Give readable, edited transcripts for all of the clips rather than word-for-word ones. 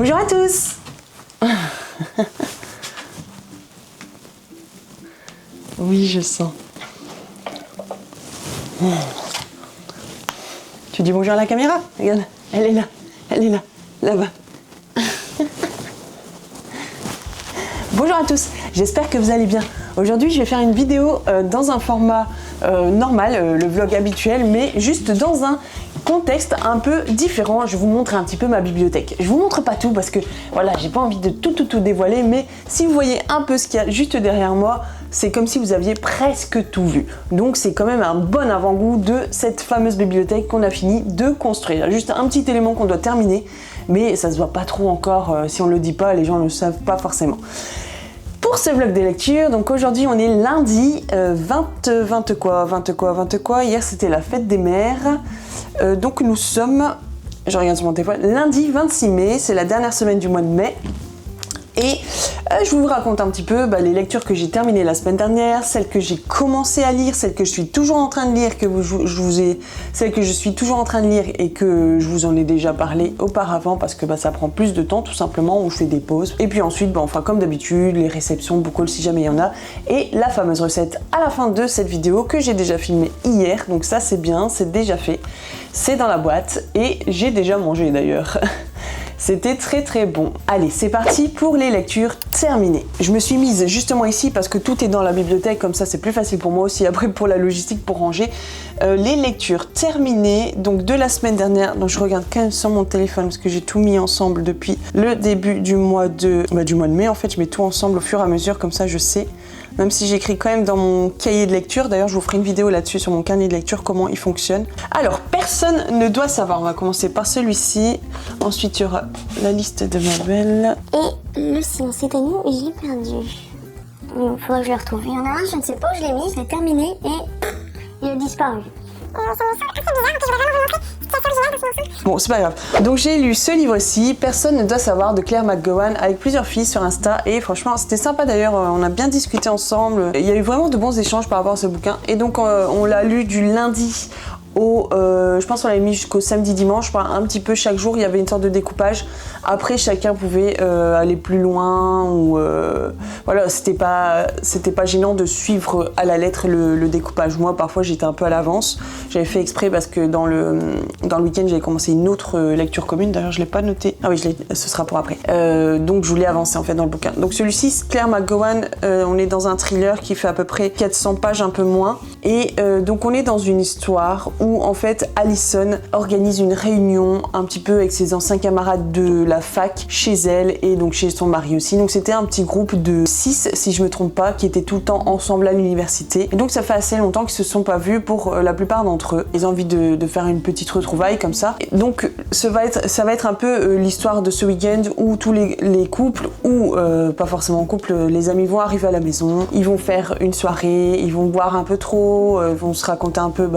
Bonjour à tous. Oui, je sens. Tu dis bonjour à la caméra? Regarde, elle est là, là-bas. Bonjour à tous, j'espère que vous allez bien. Aujourd'hui, je vais faire une vidéo dans un format normal, le vlog habituel, mais juste dans un contexte un peu différent. Je vais vous montrer un petit peu ma bibliothèque. Je vous montre pas tout parce que voilà, j'ai pas envie de tout dévoiler, mais si vous voyez un peu ce qu'il y a juste derrière moi, c'est comme si vous aviez presque tout vu. Donc c'est quand même un bon avant-goût de cette fameuse bibliothèque qu'on a fini de construire. Juste un petit élément qu'on doit terminer, mais ça se voit pas trop encore. Si on le dit pas, les gens ne le savent pas forcément. Pour ce vlog des lectures, donc aujourd'hui on est lundi 20 quoi, hier c'était la fête des mères, donc nous sommes, je regarde sur mon téléphone, lundi 26 mai, c'est la dernière semaine du mois de mai. Et je vous raconte un petit peu les lectures que j'ai terminées la semaine dernière, celles que j'ai commencé à lire, celles que je suis toujours en train de lire, celles que je suis toujours en train de lire et que je vous en ai déjà parlé auparavant parce que ça prend plus de temps tout simplement, où je fais des pauses. Et puis ensuite, comme d'habitude, les réceptions, book-haul si jamais il y en a, et la fameuse recette à la fin de cette vidéo que j'ai déjà filmée hier, donc ça c'est bien, c'est déjà fait, c'est dans la boîte et j'ai déjà mangé d'ailleurs. C'était très bon. Allez, c'est parti pour les lectures terminées. Je me suis mise justement ici parce que tout est dans la bibliothèque, comme ça c'est plus facile pour moi aussi après pour la logistique, pour ranger. Les lectures terminées, donc de la semaine dernière, donc je regarde quand même sur mon téléphone parce que j'ai tout mis ensemble depuis le début du mois de mai. En fait, je mets tout ensemble au fur et à mesure, comme ça je sais. Même si j'écris quand même dans mon cahier de lecture. D'ailleurs, je vous ferai une vidéo là-dessus sur mon carnet de lecture, comment il fonctionne. Alors, personne ne doit savoir. On va commencer par celui-ci. Ensuite, il y aura la liste de ma belle. Et le silence est à nous, et je l'ai perdu. Il faudra que je le retrouve. Il y en a un, je ne sais pas où je l'ai mis, je l'ai terminé et il a disparu. Bon, c'est pas grave. Donc j'ai lu ce livre-ci, Personne ne doit savoir, de Claire McGowan, avec plusieurs filles sur Insta, et franchement c'était sympa d'ailleurs, on a bien discuté ensemble. Il y a eu vraiment de bons échanges par rapport à ce bouquin, et donc on l'a lu du lundi au, je pense qu'on l'avait mis jusqu'au samedi dimanche, un petit peu chaque jour, il y avait une sorte de découpage. Après chacun pouvait aller plus loin, ou voilà, c'était pas gênant de suivre à la lettre le découpage. Moi parfois j'étais un peu à l'avance, j'avais fait exprès parce que dans le week-end j'avais commencé une autre lecture commune, d'ailleurs je l'ai pas noté, ah oui ce sera pour après, donc je voulais avancer en fait dans le bouquin. Donc celui-ci, Claire McGowan, on est dans un thriller qui fait à peu près 400 pages, un peu moins, et donc on est dans une histoire où en fait Allison organise une réunion un petit peu avec ses anciens camarades de la fac chez elle, et donc chez son mari aussi. Donc c'était un petit groupe de 6 si je me trompe pas, qui étaient tout le temps ensemble à l'université, et donc ça fait assez longtemps qu'ils se sont pas vus pour la plupart d'entre eux. Ils ont envie de faire une petite retrouvaille comme ça, et donc ça va être un peu l'histoire de ce week-end où tous les couples, ou pas forcément couples, les amis vont arriver à la maison, ils vont faire une soirée, ils vont boire un peu trop, vont se raconter un peu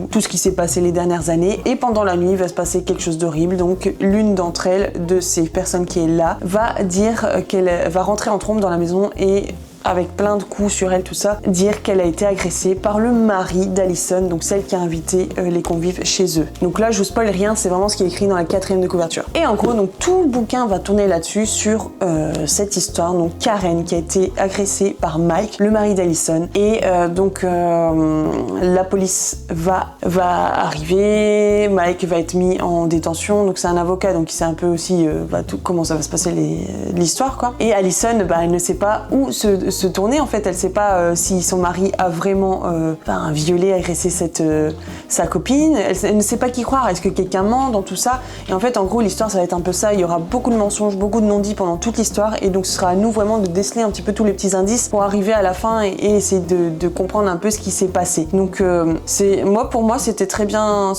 tout ce qui s'est passé les dernières années, et pendant la nuit il va se passer quelque chose d'horrible. Donc l'une d'entre elles, de ces personnes qui est là, va dire qu'elle va rentrer en trompe dans la maison et avec plein de coups sur elle, tout ça, dire qu'elle a été agressée par le mari d'Allison, donc celle qui a invité les convives chez eux. Donc là je vous spoil rien, c'est vraiment ce qui est écrit dans la 4e de couverture. Et en gros, donc tout le bouquin va tourner là-dessus, sur cette histoire, donc Karen qui a été agressée par Mike, le mari d'Allison, et donc la police va arriver, Mike va être mis en détention, donc c'est un avocat, donc il sait un peu aussi comment ça va se passer l'histoire quoi. Et Allison, elle ne sait pas où se tourner en fait, elle sait pas si son mari a vraiment violé, agressé sa copine, elle ne sait pas qui croire, est-ce que quelqu'un ment dans tout ça. Et en fait en gros l'histoire ça va être un peu ça, il y aura beaucoup de mensonges, beaucoup de non-dits pendant toute l'histoire, et donc ce sera à nous vraiment de déceler un petit peu tous les petits indices pour arriver à la fin et essayer de comprendre un peu ce qui s'est passé. Donc pour moi c'était très bien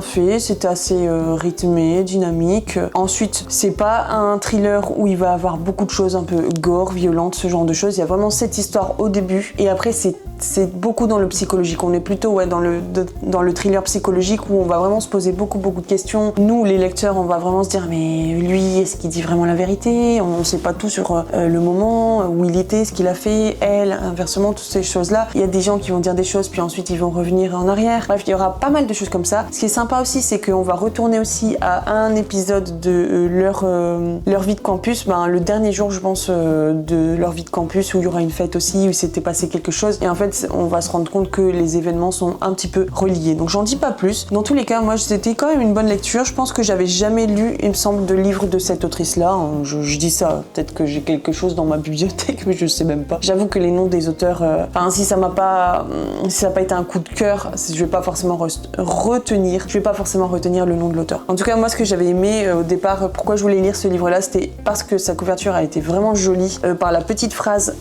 fait, c'était assez rythmé, dynamique. Ensuite c'est pas un thriller où il va avoir beaucoup de choses un peu gore, violentes, ce genre de choses. Il y a vraiment cette histoire au début et après c'est beaucoup dans le psychologique. On est plutôt dans le thriller psychologique où on va vraiment se poser beaucoup de questions. Nous, les lecteurs, on va vraiment se dire mais lui, est-ce qu'il dit vraiment la vérité? On ne sait pas tout sur le moment où il était, ce qu'il a fait, elle, inversement, toutes ces choses-là. Il y a des gens qui vont dire des choses puis ensuite ils vont revenir en arrière. Bref, il y aura pas mal de choses comme ça. Ce qui est sympa aussi, c'est qu'on va retourner aussi à un épisode de leur vie de campus, le dernier jour, je pense, de leur vie de campus où il y aura une fête aussi, où il s'était passé quelque chose. Et en fait, on va se rendre compte que les événements sont un petit peu reliés. Donc j'en dis pas plus. Dans tous les cas, moi, c'était quand même une bonne lecture. Je pense que j'avais jamais lu, il me semble, de livre de cette autrice-là. Je dis ça, peut-être que j'ai quelque chose dans ma bibliothèque, mais je sais même pas. J'avoue que les noms des auteurs, si ça n'a pas été un coup de cœur, je vais pas forcément retenir le nom de l'auteur. En tout cas, moi, ce que j'avais aimé au départ, pourquoi je voulais lire ce livre-là, c'était parce que sa couverture a été vraiment jolie, par la petite phrase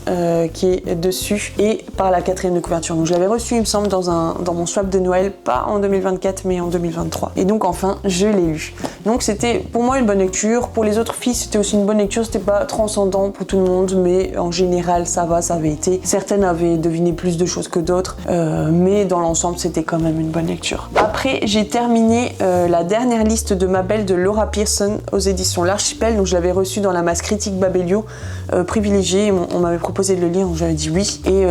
qui est dessus et par la 4e de couverture. Donc je l'avais reçu, il me semble, dans mon swap de Noël, pas en 2024 mais en 2023. Et donc enfin, je l'ai lu. Donc c'était pour moi une bonne lecture. Pour les autres filles, c'était aussi une bonne lecture. C'était pas transcendant pour tout le monde, mais en général, ça avait été. Certaines avaient deviné plus de choses que d'autres, mais dans l'ensemble, c'était quand même une bonne lecture. Après, j'ai terminé la dernière liste de Mabel de Laura Pearson aux éditions L'Archipel. Donc je l'avais reçu dans la masse critique Babelio privilégiée. On m'avait proposé de le lire, donc j'avais dit oui. Et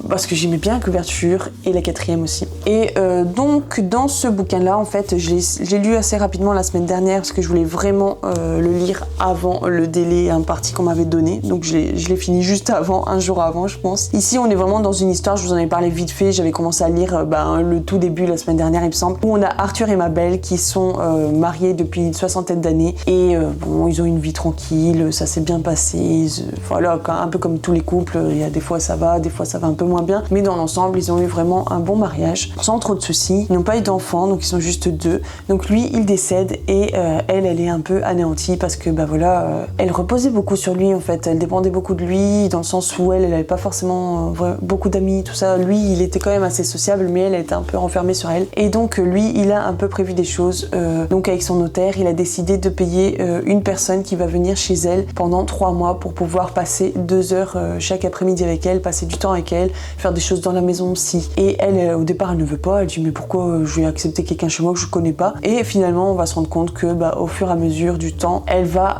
parce que j'aimais bien la couverture et la 4e aussi. Et donc dans ce bouquin-là, en fait, j'ai lu assez rapidement la semaine dernière parce que je voulais vraiment le lire avant le délai imparti qu'on m'avait donné. Donc je l'ai fini juste avant, un jour avant, je pense. Ici, on est vraiment dans une histoire, je vous en ai parlé vite fait, j'avais commencé à lire le tout début la semaine dernière, il me semble, où on a Arthur et Mabel qui sont mariés depuis une 60aine d'années et ils ont une vie tranquille, ça s'est bien passé, voilà, un peu comme tous les couples, il y a des fois ça va un peu moins bien, mais dans l'ensemble, ils ont eu vraiment un bon mariage, sans trop de soucis, ils n'ont pas eu d'enfants, donc ils sont juste 2. Donc lui, il décède et elle est un peu anéantie parce que elle reposait beaucoup sur lui en fait, elle dépendait beaucoup de lui, dans le sens où elle avait pas forcément beaucoup d'amis, tout ça. Lui, il était quand même assez sociable, mais elle était un peu renfermée sur elle. Et donc lui, il a un peu prévu des choses. Donc avec son notaire, il a décidé de payer une personne qui va venir chez elle pendant 3 mois pour pouvoir passer 2 heures chaque après-midi avec elle, passer du temps avec elle, faire des choses dans la maison aussi. Et elle, au départ, elle ne veut pas. Elle dit mais pourquoi je vais accepter quelqu'un chez moi que je connais pas? Et finalement, on va se rendre compte que au fur et à mesure du temps, elle va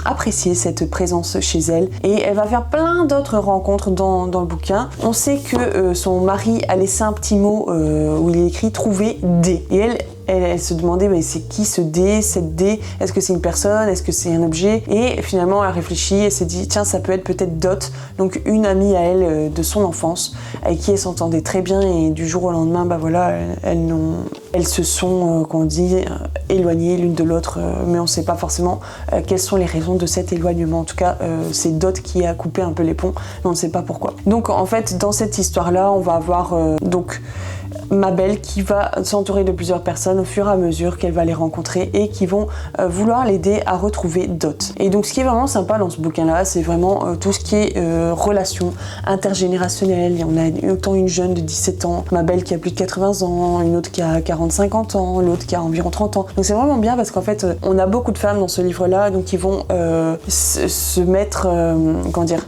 apprécier cette présence chez elle et elle va faire plein d'autres rencontres dans le bouquin. On sait que son mari a laissé un petit mot où il est écrit trouver D. Et elle se demandait mais c'est qui ce D, cette D, est-ce que c'est une personne, est-ce que c'est un objet? Et finalement elle a réfléchi, elle s'est dit tiens, ça peut être peut-être Dot, donc une amie à elle de son enfance avec qui elle s'entendait très bien et du jour au lendemain elles se sont éloignées l'une de l'autre, mais on ne sait pas forcément quelles sont les raisons de cet éloignement. En tout cas c'est Dot qui a coupé un peu les ponts, mais on ne sait pas pourquoi. Donc en fait dans cette histoire là on va avoir Mabel qui va s'entourer de plusieurs personnes au fur et à mesure qu'elle va les rencontrer et qui vont vouloir l'aider à retrouver Dot. Et donc ce qui est vraiment sympa dans ce bouquin-là, c'est vraiment tout ce qui est relations intergénérationnelles. On a autant une jeune de 17 ans, Mabel qui a plus de 80 ans, une autre qui a 40-50 ans, l'autre qui a environ 30 ans. Donc c'est vraiment bien parce qu'en fait, on a beaucoup de femmes dans ce livre-là, donc qui vont se mettre,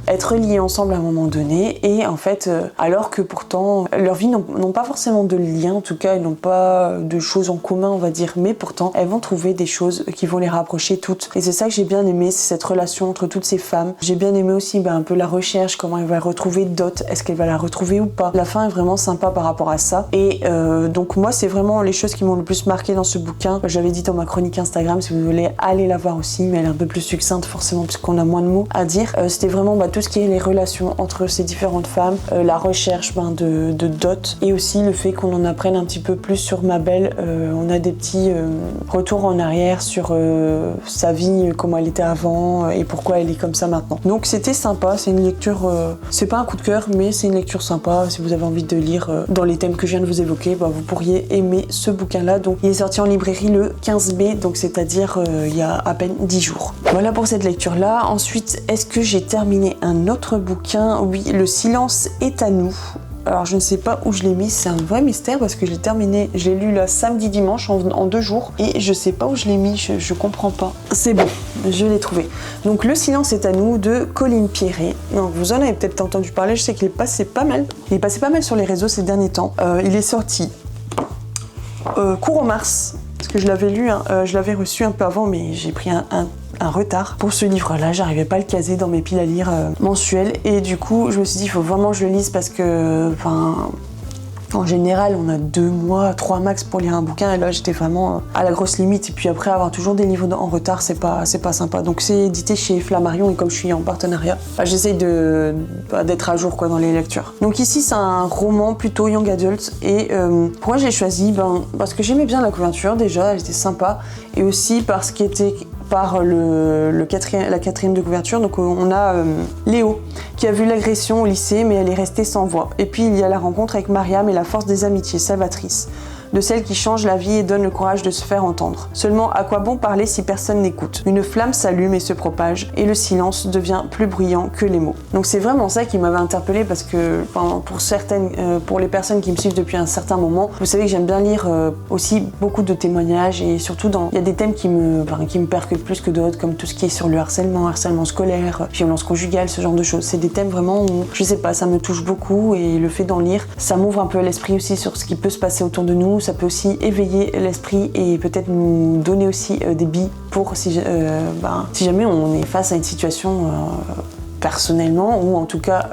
être liées ensemble à un moment donné et en fait, alors que pourtant, leurs vies n'ont pas forcément de liens, en tout cas elles n'ont pas de choses en commun on va dire, mais pourtant elles vont trouver des choses qui vont les rapprocher toutes et c'est ça que j'ai bien aimé, c'est cette relation entre toutes ces femmes. J'ai bien aimé aussi un peu la recherche, comment elle va retrouver Dot, est-ce qu'elle va la retrouver ou pas. La fin est vraiment sympa par rapport à ça et donc moi c'est vraiment les choses qui m'ont le plus marqué dans ce bouquin. J'avais dit dans ma chronique Instagram, si vous voulez aller la voir aussi, mais elle est un peu plus succincte forcément puisqu'on a moins de mots à dire. C'était vraiment tout ce qui est les relations entre ces différentes femmes, la recherche de Dot et aussi le fait qu'on en apprenne un petit peu plus sur Mabel. On a des petits retours en arrière sur sa vie, comment elle était avant et pourquoi elle est comme ça maintenant. Donc c'était sympa, c'est une lecture, c'est pas un coup de cœur, mais c'est une lecture sympa. Si vous avez envie de lire dans les thèmes que je viens de vous évoquer, vous pourriez aimer ce bouquin-là. Donc il est sorti en librairie le 15 mai, donc c'est-à-dire il y a à peine 10 jours. Voilà pour cette lecture-là. Ensuite, est-ce que j'ai terminé un autre bouquin? Oui, Le silence est à nous. Alors je ne sais pas où je l'ai mis, c'est un vrai mystère parce que je l'ai lu là samedi dimanche en 2 jours et je sais pas où je l'ai mis, je comprends pas. C'est bon, je l'ai trouvé. Donc Le silence est à nous de Colin Pierret. Donc vous en avez peut-être entendu parler, je sais qu'il est passé pas mal. Il est passé pas mal sur les réseaux ces derniers temps. Il est sorti courant mars, parce que je l'avais lu, je l'avais reçu un peu avant, mais j'ai pris un retard pour ce livre-là. J'arrivais pas à le caser dans mes piles à lire mensuelles. Et du coup, je me suis dit, il faut vraiment que je le lise parce que, en général, on a 2 mois, 3 max pour lire un bouquin, et là j'étais vraiment à la grosse limite. Et puis après, avoir toujours des livres en retard, c'est pas sympa. Donc c'est édité chez Flammarion, et comme je suis en partenariat, j'essaye d'être à jour dans les lectures. Donc ici, c'est un roman plutôt young adult. Et pourquoi j'ai choisi parce que j'aimais bien la couverture déjà, elle était sympa, et aussi parce qu'il était par la quatrième de couverture. Donc on a Léo qui a vu l'agression au lycée, mais elle est restée sans voix. Et puis il y a la rencontre avec Mariam et la force des amitiés salvatrices, de celle qui change la vie et donne le courage de se faire entendre. Seulement, à quoi bon parler si personne n'écoute? Une flamme s'allume et se propage, et le silence devient plus bruyant que les mots. Donc c'est vraiment ça qui m'avait interpellée, parce que pour les personnes qui me suivent depuis un certain moment, vous savez que j'aime bien lire aussi beaucoup de témoignages, et surtout il y a des thèmes qui me percutent plus que d'autres, comme tout ce qui est sur le harcèlement scolaire, violence conjugale, ce genre de choses. C'est des thèmes vraiment où, je sais pas, ça me touche beaucoup, et le fait d'en lire, ça m'ouvre un peu l'esprit aussi sur ce qui peut se passer autour de nous. Ça peut aussi éveiller l'esprit et peut-être nous donner aussi des billes pour si jamais on est face à une situation personnellement, ou en tout cas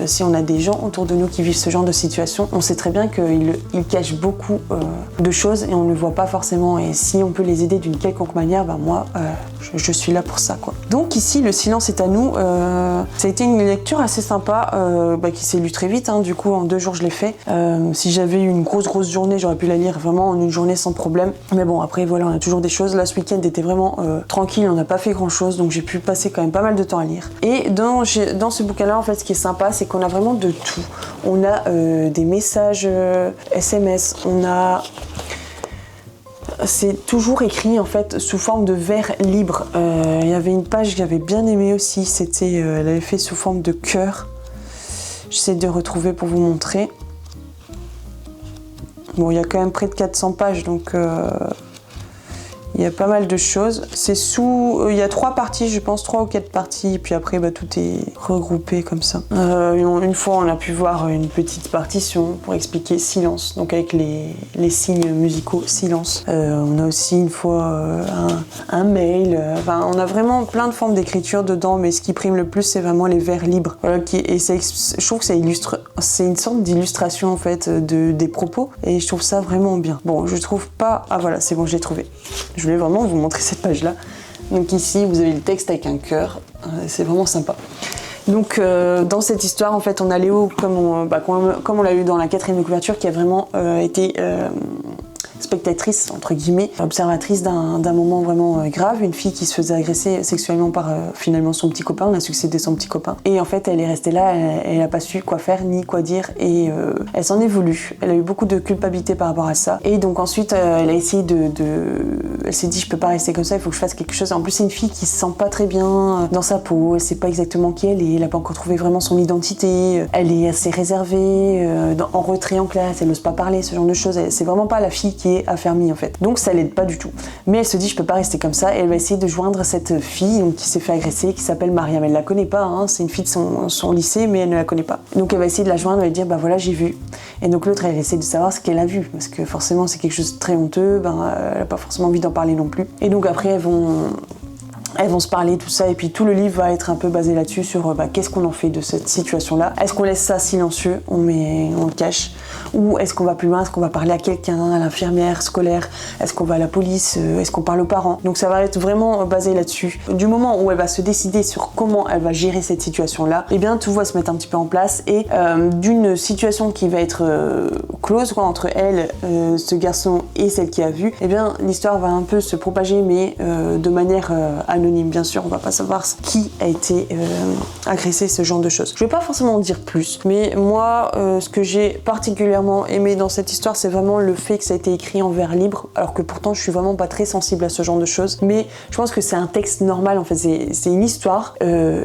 si on a des gens autour de nous qui vivent ce genre de situation, on sait très bien qu'ils cachent beaucoup de choses et on ne le voit pas forcément, et si on peut les aider d'une quelconque manière, moi je suis là pour ça, quoi. Donc ici, Le silence est à nous, ça a été une lecture assez sympa qui s'est lue très vite, du coup en 2 jours je l'ai fait. Si j'avais eu une grosse journée, j'aurais pu la lire vraiment en une journée sans problème, mais bon, après voilà, on a toujours des choses. Là, ce week-end était vraiment tranquille, on n'a pas fait grand chose, donc j'ai pu passer quand même pas mal de temps à lire. Et dans ce bouquin-là, en fait, ce qui est sympa, c'est qu'on a vraiment de tout. On a des messages SMS, c'est toujours écrit en fait sous forme de vers libre. Il y avait une page que j'avais bien aimée aussi, elle avait fait sous forme de cœur. J'essaie de retrouver pour vous montrer. Bon, il y a quand même près de 400 pages, donc il y a pas mal de choses. Il y a 3 parties, je pense, 3 ou 4 parties, et puis après tout est regroupé comme ça. Une fois, on a pu voir une petite partition pour expliquer silence, donc avec les signes musicaux silence. On a aussi une fois un mail. On a vraiment plein de formes d'écriture dedans, mais ce qui prime le plus, c'est vraiment les vers libres. Voilà, je trouve que ça illustre, c'est une sorte d'illustration en fait des propos, et je trouve ça vraiment bien. Bon, je trouve pas. Ah voilà, c'est bon, j'ai trouvé. Je voulais vraiment vous montrer cette page-là. Donc ici, vous avez le texte avec un cœur. C'est vraiment sympa. Donc dans cette histoire, en fait, on a Léo, comme on l'a eu dans la 4e de couverture, qui a vraiment été spectatrice, entre guillemets, observatrice d'un moment vraiment grave, une fille qui se faisait agresser sexuellement par finalement son petit copain. On a succédé son petit copain, et en fait elle est restée là, elle n'a pas su quoi faire ni quoi dire, et elle s'en est voulu. Elle a eu beaucoup de culpabilité par rapport à ça, et donc ensuite elle a essayé elle s'est dit, je peux pas rester comme ça, il faut que je fasse quelque chose. En plus, c'est une fille qui se sent pas très bien dans sa peau, elle sait pas exactement qui elle a pas encore trouvé vraiment son identité, elle est assez réservée, en retrait en classe, elle n'ose pas parler, ce genre de choses. C'est vraiment pas la fille qui est affermie en fait, donc ça l'aide pas du tout. Mais elle se dit, je peux pas rester comme ça, et elle va essayer de joindre cette fille qui s'est fait agresser, qui s'appelle Mariam. Elle la connaît pas, c'est une fille de son lycée, mais elle ne la connaît pas. Donc elle va essayer de la joindre et dire, voilà, j'ai vu. Et donc l'autre, elle essaie de savoir ce qu'elle a vu, parce que forcément c'est quelque chose de très honteux, elle a pas forcément envie d'en parler non plus. Et donc après elles vont se parler, tout ça, et puis tout le livre va être un peu basé là-dessus, sur qu'est-ce qu'on en fait de cette situation-là. Est-ce qu'on laisse ça silencieux, on le cache, ou est-ce qu'on va plus loin, est-ce qu'on va parler à quelqu'un, à l'infirmière scolaire, est-ce qu'on va à la police, est-ce qu'on parle aux parents. Donc ça va être vraiment basé là-dessus. Du moment où elle va se décider sur comment elle va gérer cette situation-là, et bien tout va se mettre un petit peu en place, et d'une situation qui va être close entre elle, ce garçon et celle qui a vu, et bien l'histoire va un peu se propager, mais de manière anonyme, bien sûr, on va pas savoir qui a été agressé, ce genre de choses. Je vais pas forcément en dire plus, mais moi, ce que j'ai particulièrement aimé dans cette histoire, c'est vraiment le fait que ça a été écrit en vers libre, alors que pourtant je suis vraiment pas très sensible à ce genre de choses, mais je pense que c'est un texte normal en fait, c'est une histoire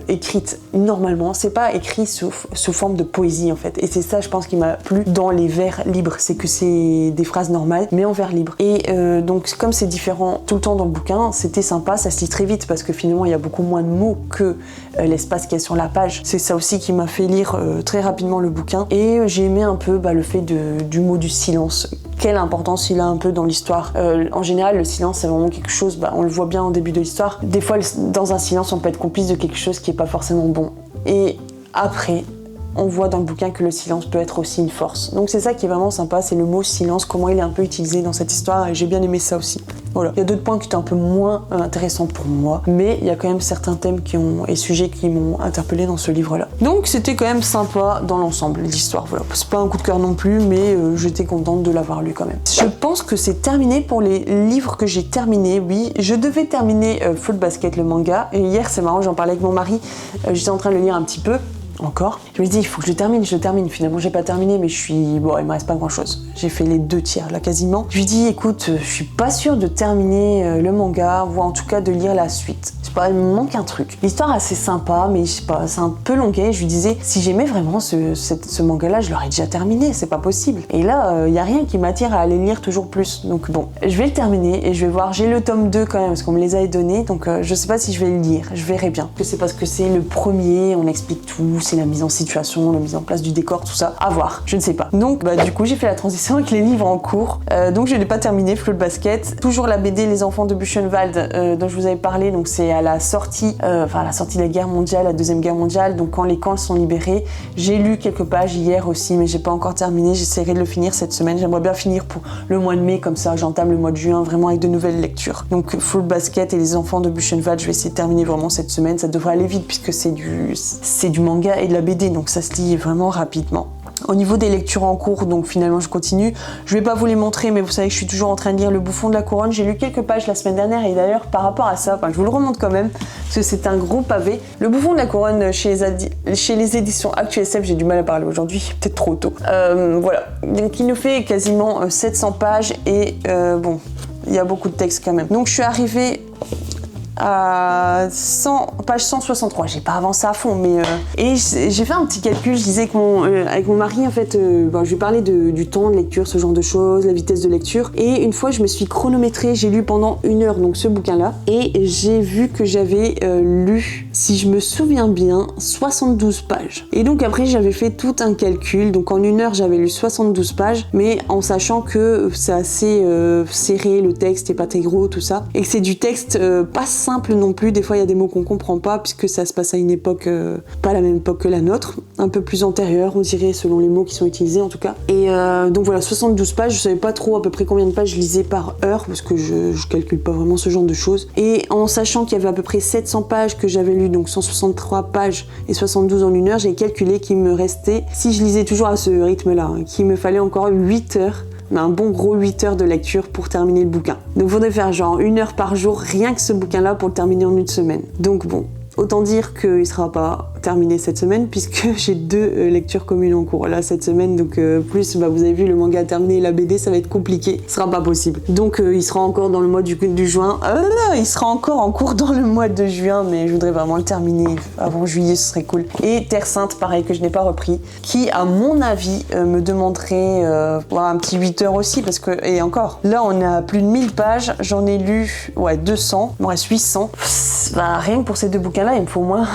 écrite normalement, c'est pas écrit sous forme de poésie en fait, et c'est ça je pense qui m'a plu dans les vers libre, c'est que c'est des phrases normales, mais en vers libre. Et donc comme c'est différent tout le temps dans le bouquin, c'était sympa, ça se lit très vite parce que finalement il y a beaucoup moins de mots que l'espace qu'il y a sur la page. C'est ça aussi qui m'a fait lire très rapidement le bouquin. Et j'ai aimé un peu le fait du mot du silence. Quelle importance il a un peu dans l'histoire. En général, le silence, c'est vraiment quelque chose, on le voit bien au début de l'histoire. Des fois, dans un silence, on peut être complice de quelque chose qui est pas forcément bon. Et après, on voit dans le bouquin que le silence peut être aussi une force. Donc c'est ça qui est vraiment sympa, c'est le mot silence, comment il est un peu utilisé dans cette histoire, et j'ai bien aimé ça aussi. Voilà. Il y a d'autres points qui étaient un peu moins intéressants pour moi, mais il y a quand même certains thèmes et sujets qui m'ont interpellé dans ce livre-là. Donc c'était quand même sympa dans l'ensemble, l'histoire. Voilà. C'est pas un coup de cœur non plus, mais j'étais contente de l'avoir lu quand même. Je pense que c'est terminé pour les livres que j'ai terminés. Oui, je devais terminer Fruit Basket, le manga, et hier, c'est marrant, j'en parlais avec mon mari, j'étais en train de le lire un petit peu. Encore. Je me dis, il faut que je le termine. Finalement, j'ai pas terminé, mais il me reste pas grand chose. J'ai fait les 2/3 là quasiment. Je lui dis, écoute, je suis pas sûre de terminer le manga, ou en tout cas de lire la suite. Je sais pas, il me manque un truc. L'histoire est assez sympa, mais je sais pas, c'est un peu longuet. Je lui disais, si j'aimais vraiment ce manga-là, je l'aurais déjà terminé, c'est pas possible. Et là, y a rien qui m'attire à aller lire toujours plus. Donc bon, je vais le terminer et je vais voir. J'ai le tome 2 quand même, parce qu'on me les avait donnés, donc je sais pas si je vais le lire. Je verrai bien. C'est parce que c'est le premier, on explique tout. C'est la mise en situation, la mise en place du décor, tout ça. À voir, je ne sais pas. Donc du coup j'ai fait la transition avec les livres en cours. Donc je n'ai pas terminé Fruit Basket. Toujours la BD Les Enfants de Buchenwald dont je vous avais parlé. Donc c'est à la sortie de la guerre mondiale, la deuxième guerre mondiale. Donc quand les camps sont libérés. J'ai lu quelques pages hier aussi, mais j'ai pas encore terminé. J'essaierai de le finir cette semaine. J'aimerais bien finir pour le mois de mai, comme ça j'entame le mois de juin vraiment avec de nouvelles lectures. Donc Fruit Basket et Les Enfants de Buchenwald, je vais essayer de terminer vraiment cette semaine. Ça devrait aller vite puisque c'est du manga et de la BD, donc ça se lit vraiment rapidement. Au niveau des lectures en cours, donc finalement je continue. Je vais pas vous les montrer, mais vous savez que je suis toujours en train de lire Le Bouffon de la Couronne. J'ai lu quelques pages la semaine dernière et d'ailleurs par rapport à ça, je vous le remonte quand même, parce que c'est un gros pavé. Le Bouffon de la Couronne chez les éditions ActuSF, j'ai du mal à parler aujourd'hui, peut-être trop tôt. Voilà, donc il nous fait quasiment 700 pages et il y a beaucoup de texte quand même. Donc je suis arrivée à page 163, j'ai pas avancé à fond, mais et j'ai fait un petit calcul. Je disais avec mon mari, en fait, je lui parlais du temps de lecture, ce genre de choses, la vitesse de lecture, et une fois je me suis chronométrée, j'ai lu pendant 1 heure donc ce bouquin-là, et j'ai vu que j'avais lu, si je me souviens bien, 72 pages. Et donc après j'avais fait tout un calcul, donc en 1 heure j'avais lu 72 pages, mais en sachant que c'est assez serré, le texte est pas très gros, tout ça, et que c'est du texte pas simple non plus. Des fois il y a des mots qu'on comprend pas puisque ça se passe à une époque pas la même époque que la nôtre, un peu plus antérieure on dirait selon les mots qui sont utilisés en tout cas. Et donc voilà, 72 pages, je savais pas trop à peu près combien de pages je lisais par heure parce que je calcule pas vraiment ce genre de choses. Et en sachant qu'il y avait à peu près 700 pages que j'avais lu, donc 163 pages et 72 en 1 heure, j'ai calculé qu'il me restait, si je lisais toujours à ce rythme-là, qu'il me fallait encore 8 heures, un bon gros 8 heures de lecture pour terminer le bouquin. Donc il faudrait faire genre 1 heure par jour, rien que ce bouquin-là, pour le terminer en 1 semaine. Donc bon, autant dire qu'il sera pas terminé cette semaine puisque j'ai 2 lectures communes en cours là cette semaine, donc plus vous avez vu le manga terminé et la BD, ça va être compliqué, ce sera pas possible. Donc il sera encore dans le mois du juin, il sera encore en cours dans le mois de juin, mais je voudrais vraiment le terminer avant juillet, ce serait cool. Et Terre Sainte, pareil, que je n'ai pas repris, qui à mon avis me demanderait un petit 8 heures aussi, parce que, et encore, là on a plus de 1000 pages, j'en ai lu 200, il me reste 800, rien que pour ces 2 bouquins là il me faut au moins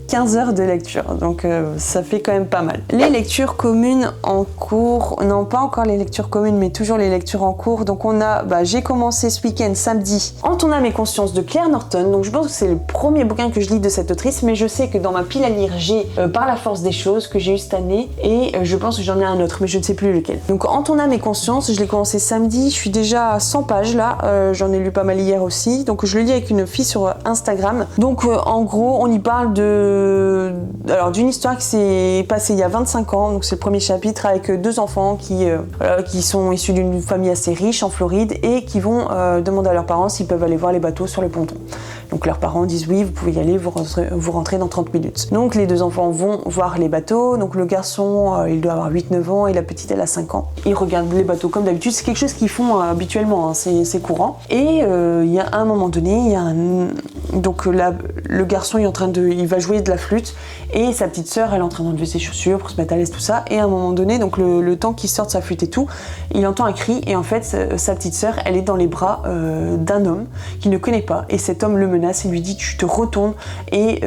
15 heures de lecture, donc ça fait quand même pas mal. Les lectures communes en cours, non pas encore les lectures communes, mais toujours les lectures en cours. Donc on a, j'ai commencé ce week-end, samedi, En ton âme et conscience de Claire Norton. Donc je pense que c'est le premier bouquin que je lis de cette autrice, mais je sais que dans ma pile à lire, j'ai Par la force des choses que j'ai eu cette année, et je pense que j'en ai un autre, mais je ne sais plus lequel. Donc En ton âme et conscience, je l'ai commencé samedi, je suis déjà à 100 pages là, j'en ai lu pas mal hier aussi, donc je le lis avec une fille sur Instagram. Donc en gros, on y parle d'une histoire qui s'est passée il y a 25 ans, donc c'est le premier chapitre, avec 2 enfants qui sont issus d'une famille assez riche en Floride et qui vont demander à leurs parents s'ils peuvent aller voir les bateaux sur le ponton. Donc leurs parents disent oui, vous pouvez y aller, vous rentrez dans 30 minutes. Donc les 2 enfants vont voir les bateaux, donc le garçon il doit avoir 8-9 ans et la petite elle a 5 ans. Ils regardent les bateaux comme d'habitude, c'est quelque chose qu'ils font habituellement, c'est courant. Et il y a un moment donné, il y a donc là, le garçon il va jouer de la flûte et sa petite sœur elle est en train d'enlever ses chaussures pour se mettre à l'aise tout ça, et à un moment donné, donc le temps qu'il sorte sa flûte et tout, il entend un cri et en fait sa petite sœur elle est dans les bras d'un homme qu'il ne connaît pas, et cet homme le menace et lui dit tu te retournes et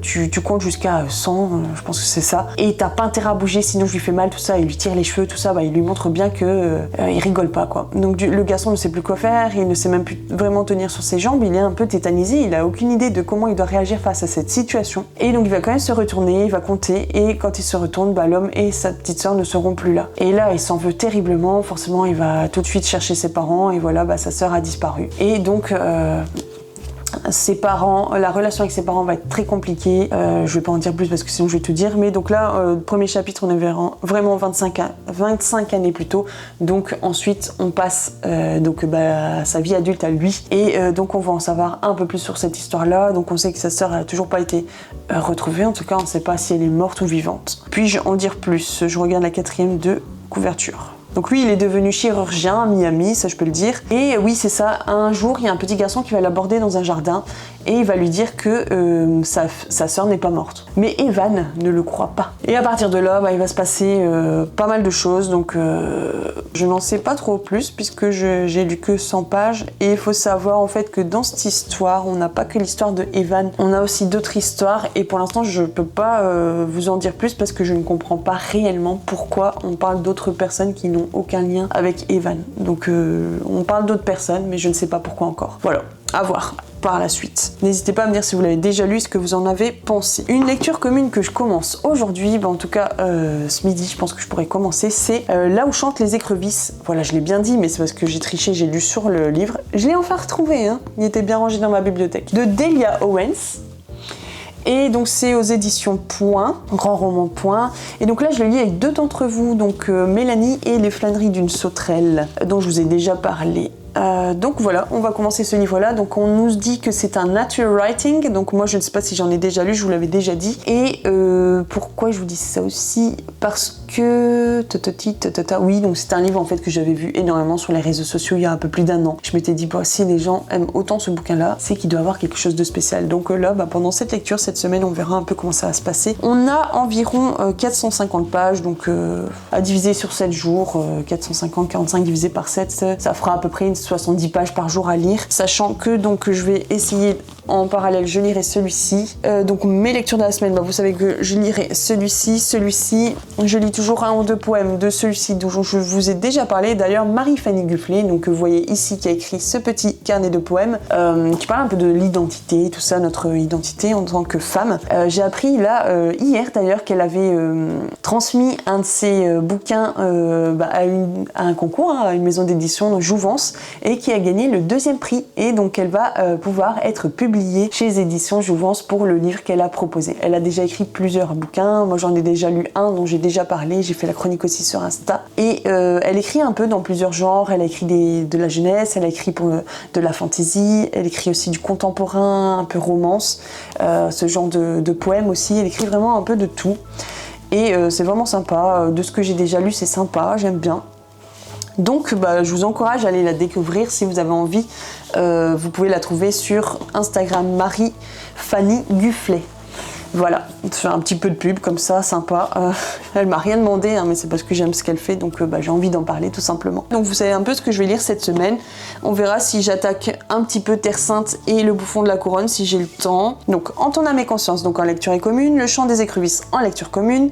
tu comptes jusqu'à 100, je pense que c'est ça, et t'as pas intérêt à bouger sinon je lui fais mal, tout ça, il lui tire les cheveux, tout ça, il lui montre bien que il rigole pas quoi. Donc le garçon ne sait plus quoi faire, il ne sait même plus vraiment tenir sur ses jambes, il est un peu tétanisé, il a aucune idée de comment il doit réagir face à cette situation, et donc il va quand même se retourner, il va compter, et quand il se retourne, l'homme et sa petite sœur ne seront plus là. Et là il s'en veut terriblement, forcément il va tout de suite chercher ses parents, et voilà, sa sœur a disparu. Et donc ses parents, la relation avec ses parents va être très compliquée. Je vais pas en dire plus parce que sinon je vais tout dire. Mais donc là, premier chapitre, on est vraiment 25 années plus tôt. Donc ensuite, on passe à sa vie adulte à lui. Et donc on va en savoir un peu plus sur cette histoire-là. Donc on sait que sa sœur n'a toujours pas été retrouvée. En tout cas, on ne sait pas si elle est morte ou vivante. Puis-je en dire plus? Je regarde la 4e de couverture. Donc lui, il est devenu chirurgien à Miami, ça je peux le dire. Et oui, c'est ça, un jour, il y a un petit garçon qui va l'aborder dans un jardin et il va lui dire que sa sœur n'est pas morte. Mais Evan ne le croit pas. Et à partir de là, il va se passer pas mal de choses, donc je n'en sais pas trop plus puisque j'ai lu que 100 pages. Et il faut savoir en fait que dans cette histoire, on n'a pas que l'histoire de Evan, on a aussi d'autres histoires, et pour l'instant, je peux pas vous en dire plus parce que je ne comprends pas réellement pourquoi on parle d'autres personnes qui n'ont aucun lien avec Evan. Donc on parle d'autres personnes, mais je ne sais pas pourquoi encore. Voilà, à voir par la suite. N'hésitez pas à me dire si vous l'avez déjà lu, ce que vous en avez pensé. Une lecture commune que je commence aujourd'hui, en tout cas ce midi, je pense que je pourrais commencer, c'est Là où chantent les écrevisses. Voilà, je l'ai bien dit, mais c'est parce que j'ai triché, j'ai lu sur le livre. Je l'ai enfin retrouvé, hein. Il était bien rangé dans ma bibliothèque. De Delia Owens. Et donc c'est aux éditions Point, Grand Roman Point. Et donc là je le lis avec deux d'entre vous, donc Mélanie et Les flâneries d'une sauterelle, dont je vous ai déjà parlé. Donc voilà, on va commencer ce livre-là. Donc on nous dit que c'est un nature writing. Donc moi je ne sais pas si j'en ai déjà lu, je vous l'avais déjà dit. Et pourquoi je vous dis ça aussi? Parce que oui, donc c'est un livre en fait que j'avais vu énormément sur les réseaux sociaux il y a un peu plus d'1 an. Je m'étais dit si les gens aiment autant ce bouquin-là, c'est qu'il doit avoir quelque chose de spécial. Donc là, pendant cette lecture, cette semaine, on verra un peu comment ça va se passer. On a environ 450 pages, donc à diviser sur 7 jours, 450, 45 divisé par 7, ça fera à peu près 70 pages par jour à lire, sachant que donc je vais essayer en parallèle, je lirai celui-ci. Donc mes lectures de la semaine, vous savez que je lirai celui-ci, je lis toujours 1 ou 2 poèmes de celui-ci dont je vous ai déjà parlé, d'ailleurs Marie-Fanny Gufflet, donc vous voyez ici qui a écrit ce petit carnet de poèmes qui parle un peu de l'identité, tout ça, notre identité en tant que femme. J'ai appris là hier d'ailleurs qu'elle avait transmis un de ses bouquins à un concours, à une maison d'édition, donc Jouvence, et qui a gagné le 2e prix, et donc elle va pouvoir être publiée chez les éditions Jouvence pour le livre qu'elle a proposé. Elle a déjà écrit plusieurs bouquins, moi j'en ai déjà lu un dont j'ai déjà parlé, j'ai fait la chronique aussi sur Insta, et elle écrit un peu dans plusieurs genres. Elle a écrit de la jeunesse, elle a écrit pour de la fantasy, elle écrit aussi du contemporain, un peu romance, ce genre de poèmes aussi, elle écrit vraiment un peu de tout, et c'est vraiment sympa. De ce que j'ai déjà lu, c'est sympa, j'aime bien. Donc je vous encourage à aller la découvrir si vous avez envie. Vous pouvez la trouver sur Instagram, Marie-Fanny Gufflet. Voilà, je fais un petit peu de pub comme ça, sympa. Elle m'a rien demandé, mais c'est parce que j'aime ce qu'elle fait, donc j'ai envie d'en parler tout simplement. Donc vous savez un peu ce que je vais lire cette semaine. On verra si j'attaque un petit peu Terre Sainte et Le Bouffon de la Couronne, si j'ai le temps. Donc En ton âme et conscience, donc en lecture et commune. Le Chant des écrevisses en lecture commune.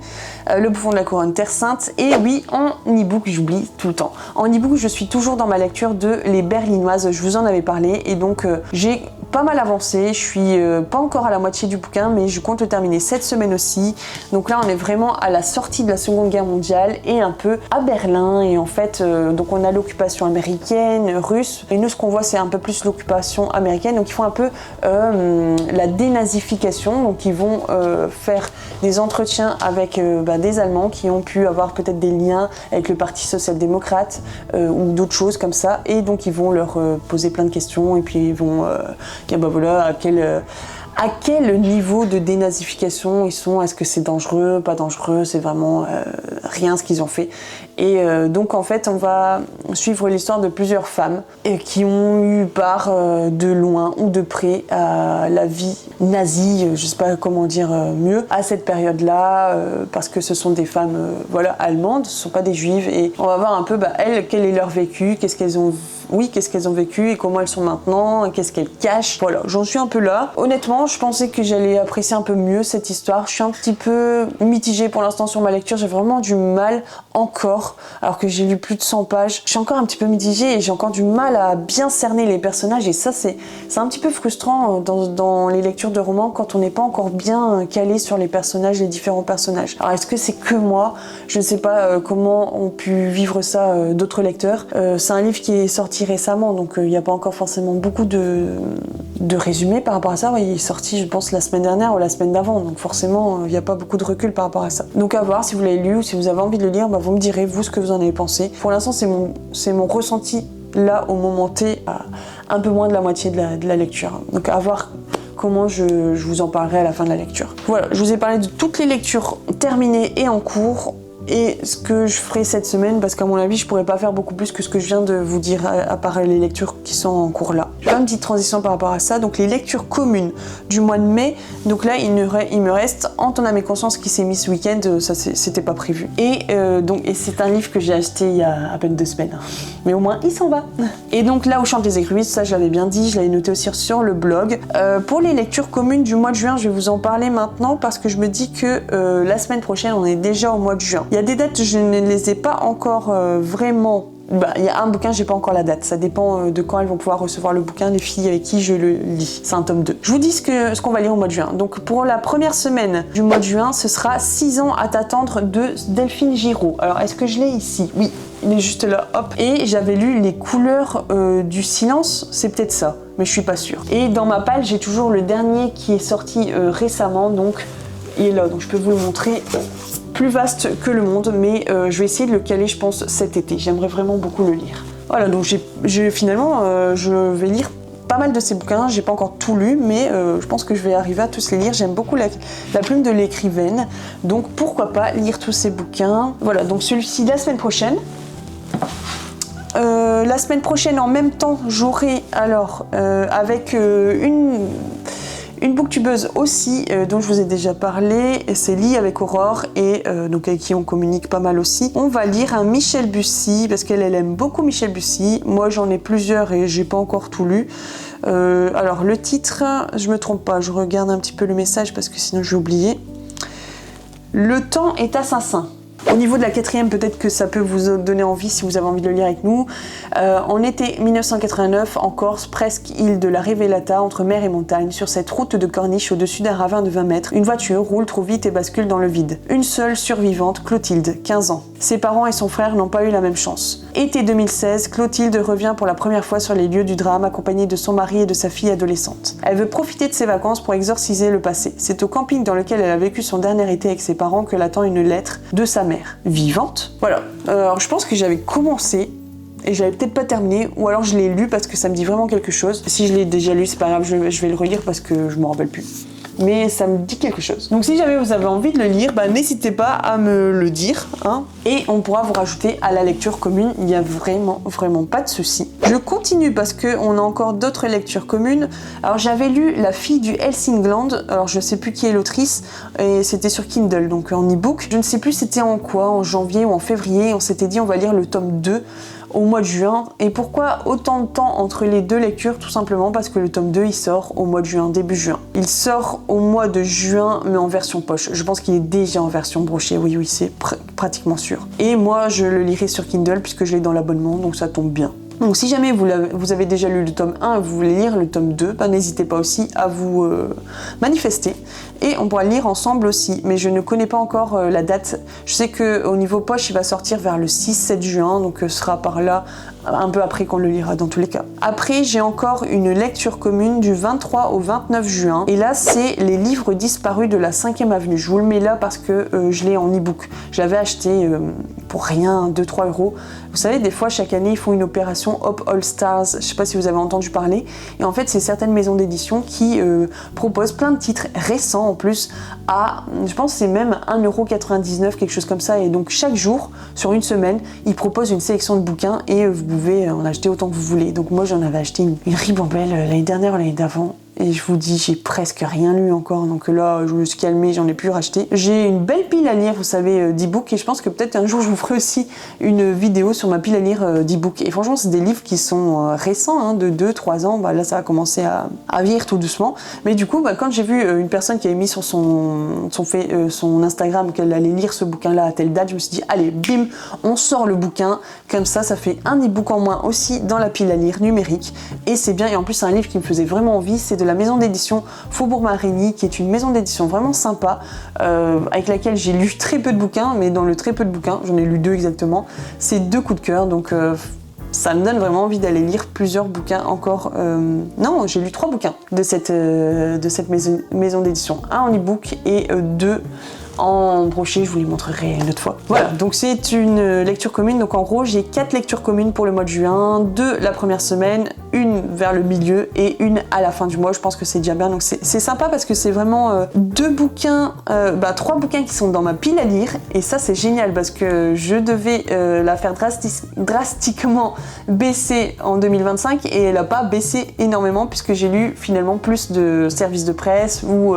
Le Bouffon de la Couronne, Terre Sainte. Et oui, en e-book, j'oublie tout le temps. En e-book, je suis toujours dans ma lecture de Les Berlinoises, je vous en avais parlé, et donc j'ai pas mal avancé, je suis pas encore à la moitié du bouquin, mais je compte le terminer cette semaine aussi. Donc là on est vraiment à la sortie de la Seconde Guerre mondiale et un peu à Berlin, et en fait donc on a l'occupation américaine, russe, et nous ce qu'on voit c'est un peu plus l'occupation américaine, donc ils font un peu la dénazification, donc ils vont faire des entretiens avec des Allemands qui ont pu avoir peut-être des liens avec le Parti social-démocrate ou d'autres choses comme ça, et donc ils vont leur poser plein de questions, et puis ils vont voilà, à quel niveau de dénazification ils sont, est-ce que c'est dangereux, pas dangereux, c'est vraiment rien ce qu'ils ont fait. Et donc en fait on va suivre l'histoire de plusieurs femmes qui ont eu part de loin ou de près à la vie nazie, je sais pas comment dire mieux, à cette période-là, parce que ce sont des femmes voilà, allemandes, ce sont pas des juives, et on va voir un peu elles, quel est leur vécu, qu'est-ce qu'elles ont vécu et comment elles sont maintenant, qu'est-ce qu'elles cachent. Voilà, j'en suis un peu là. Honnêtement, je pensais que j'allais apprécier un peu mieux cette histoire. Je suis un petit peu mitigée pour l'instant sur ma lecture. J'ai vraiment du mal encore, alors que j'ai lu plus de 100 pages. Je suis encore un petit peu mitigée et j'ai encore du mal à bien cerner les personnages. Et ça, c'est un petit peu frustrant dans les lectures de romans quand on n'est pas encore bien calé sur les personnages, les différents personnages. Alors, est-ce que c'est que moi? Je ne sais pas comment ont pu vivre ça d'autres lecteurs. C'est un livre qui est sorti récemment, donc il n'y a pas encore forcément beaucoup de résumés par rapport à ça. Il est sorti, je pense, la semaine dernière ou la semaine d'avant, donc forcément, il n'y a pas beaucoup de recul par rapport à ça. Donc à voir, si vous l'avez lu ou si vous avez envie de le lire, vous me direz, vous, ce que vous en avez pensé. Pour l'instant, c'est mon ressenti, là, au moment T, à un peu moins de la moitié de la lecture. Donc à voir comment je vous en parlerai à la fin de la lecture. Voilà, je vous ai parlé de toutes les lectures terminées et en cours. Et ce que je ferai cette semaine, parce qu'à mon avis, je pourrais pas faire beaucoup plus que ce que je viens de vous dire, à part les lectures qui sont en cours là. Je vais faire une petite transition par rapport à ça. Donc les lectures communes du mois de mai. Donc là, il me reste En ton âme et conscience qui s'est mis ce week-end. Ça, c'était pas prévu. Et c'est un livre que j'ai acheté il y a à peine 2 semaines. Mais au moins, il s'en va. Et donc là où chantent les écrivains, ça je l'avais bien dit, je l'avais noté aussi sur le blog. Pour les lectures communes du mois de juin, je vais vous en parler maintenant parce que je me dis que la semaine prochaine, on est déjà au mois de juin. Il y a des dates, je ne les ai pas encore vraiment. Il y a un bouquin, j'ai pas encore la date. Ça dépend de quand elles vont pouvoir recevoir le bouquin, les filles avec qui je le lis. C'est un tome 2. Je vous dis ce qu'on va lire au mois de juin. Donc pour la première semaine du mois de juin, ce sera 6 ans à t'attendre de Delphine Giraud. Alors est-ce que je l'ai ici? Oui, il est juste là, hop. Et j'avais lu Les couleurs du silence, c'est peut-être ça, mais je suis pas sûre. Et dans ma palle, j'ai toujours le dernier qui est sorti récemment, donc il est là, donc je peux vous le montrer. Plus vaste que le monde, mais je vais essayer de le caler, je pense, cet été. J'aimerais vraiment beaucoup le lire. Voilà, donc finalement, je vais lire pas mal de ces bouquins. J'ai pas encore tout lu, mais je pense que je vais arriver à tous les lire. J'aime beaucoup la plume de l'écrivaine, donc pourquoi pas lire tous ces bouquins. Voilà, donc celui-ci la semaine prochaine. La semaine prochaine, en même temps, j'aurai alors avec une booktubeuse aussi, dont je vous ai déjà parlé, c'est Lee avec Aurore, et donc avec qui on communique pas mal aussi. On va lire un Michel Bussy, parce qu'elle aime beaucoup Michel Bussy. Moi j'en ai plusieurs et j'ai pas encore tout lu. Alors le titre, je me trompe pas, je regarde un petit peu le message parce que sinon j'ai oublié. Le temps est assassin. Au niveau de la 4e, peut-être que ça peut vous donner envie si vous avez envie de le lire avec nous. En été 1989, en Corse, presque île de la Révélata, entre mer et montagne, sur cette route de corniche au-dessus d'un ravin de 20 mètres, une voiture roule trop vite et bascule dans le vide. Une seule survivante, Clotilde, 15 ans. Ses parents et son frère n'ont pas eu la même chance. Été 2016, Clotilde revient pour la première fois sur les lieux du drame, accompagnée de son mari et de sa fille adolescente. Elle veut profiter de ses vacances pour exorciser le passé. C'est au camping dans lequel elle a vécu son dernier été avec ses parents que l'attend une lettre de sa mère. Vivante. Voilà. Alors je pense que j'avais commencé et j'avais peut-être pas terminé, ou alors je l'ai lu parce que ça me dit vraiment quelque chose. Si je l'ai déjà lu, c'est pas grave, je vais le relire parce que je m'en rappelle plus. Mais ça me dit quelque chose. Donc si jamais vous avez envie de le lire, n'hésitez pas à me le dire, hein, et on pourra vous rajouter à la lecture commune. Il n'y a vraiment pas de souci. Je continue parce qu'on a encore d'autres lectures communes. Alors j'avais lu La fille du Helsingland, alors je sais plus qui est l'autrice, et c'était sur Kindle, donc en e-book. Je ne sais plus c'était en quoi, en janvier ou en février, on s'était dit on va lire le tome 2 au mois de juin. Et pourquoi autant de temps entre les deux lectures? Tout simplement parce que le tome 2 il sort au mois de juin, début juin. Il sort au mois de juin mais en version poche. Je pense qu'il est déjà en version brochée, oui c'est pratiquement sûr. Et moi je le lirai sur Kindle puisque je l'ai dans l'abonnement, donc ça tombe bien. Donc si jamais vous avez déjà lu le tome 1 et vous voulez lire le tome 2, n'hésitez pas aussi à vous manifester. Et on pourra le lire ensemble aussi, mais je ne connais pas encore la date. Je sais qu'au niveau poche, il va sortir vers le 6-7 juin, donc ce sera par là un peu après qu'on le lira dans tous les cas. Après, j'ai encore une lecture commune du 23 au 29 juin. Et là, c'est les livres disparus de la 5e avenue. Je vous le mets là parce que je l'ai en e-book. Je l'avais acheté pour rien, 2-3 euros. Vous savez, des fois, chaque année, ils font une opération Hop All Stars. Je sais pas si vous avez entendu parler. Et en fait, c'est certaines maisons d'édition qui proposent plein de titres récents en plus à, je pense, c'est même 1,99 €, quelque chose comme ça. Et donc, chaque jour, sur une semaine, ils proposent une sélection de bouquins et vous pouvez en acheter autant que vous voulez. Donc moi j'en avais acheté une ribambelle l'année dernière ou l'année d'avant. Et je vous dis, j'ai presque rien lu encore, donc là, je me suis calmée, j'en ai plus racheté. J'ai une belle pile à lire, vous savez, d'e-book, et je pense que peut-être un jour, je vous ferai aussi une vidéo sur ma pile à lire d'e-book. Et franchement, c'est des livres qui sont récents, hein, de 2-3 ans. Bah, là, ça a commencé à vieillir tout doucement. Mais du coup, bah, quand j'ai vu une personne qui avait mis sur son Instagram qu'elle allait lire ce bouquin-là à telle date, je me suis dit, allez, bim, on sort le bouquin. Comme ça fait un e-book en moins aussi dans la pile à lire numérique. Et c'est bien, et en plus, c'est un livre qui me faisait vraiment envie, c'est de la maison d'édition Faubourg Marigny, qui est une maison d'édition vraiment sympa, avec laquelle j'ai lu très peu de bouquins, mais dans le très peu de bouquins, j'en ai lu 2 exactement, c'est 2 coups de cœur, donc ça me donne vraiment envie d'aller lire plusieurs bouquins encore. Non, j'ai lu 3 bouquins de cette maison d'édition, un en e-book et 2 en brochet, je vous les montrerai une autre fois. Voilà, donc c'est une lecture commune, donc en gros j'ai 4 lectures communes pour le mois de juin, 2 la première semaine, une vers le milieu et une à la fin du mois. Je pense que c'est déjà bien, donc c'est sympa parce que c'est vraiment 3 bouquins qui sont dans ma pile à lire, et ça c'est génial parce que je devais la faire drastiquement baisser en 2025 et elle n'a pas baissé énormément puisque j'ai lu finalement plus de services de presse ou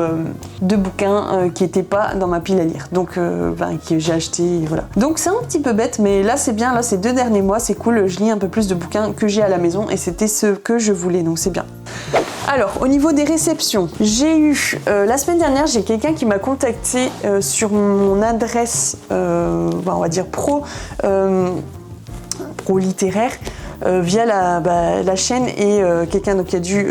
de bouquins qui n'étaient pas dans ma pile à lire, donc que j'ai acheté, voilà. Donc c'est un petit peu bête, mais là c'est bien, là ces 2 derniers mois c'est cool, je lis un peu plus de bouquins que j'ai à la maison et c'était ce que je voulais, donc c'est bien. Alors au niveau des réceptions, j'ai eu la semaine dernière, j'ai quelqu'un qui m'a contacté sur mon adresse on va dire pro littéraire, via la chaîne, et quelqu'un qui a dû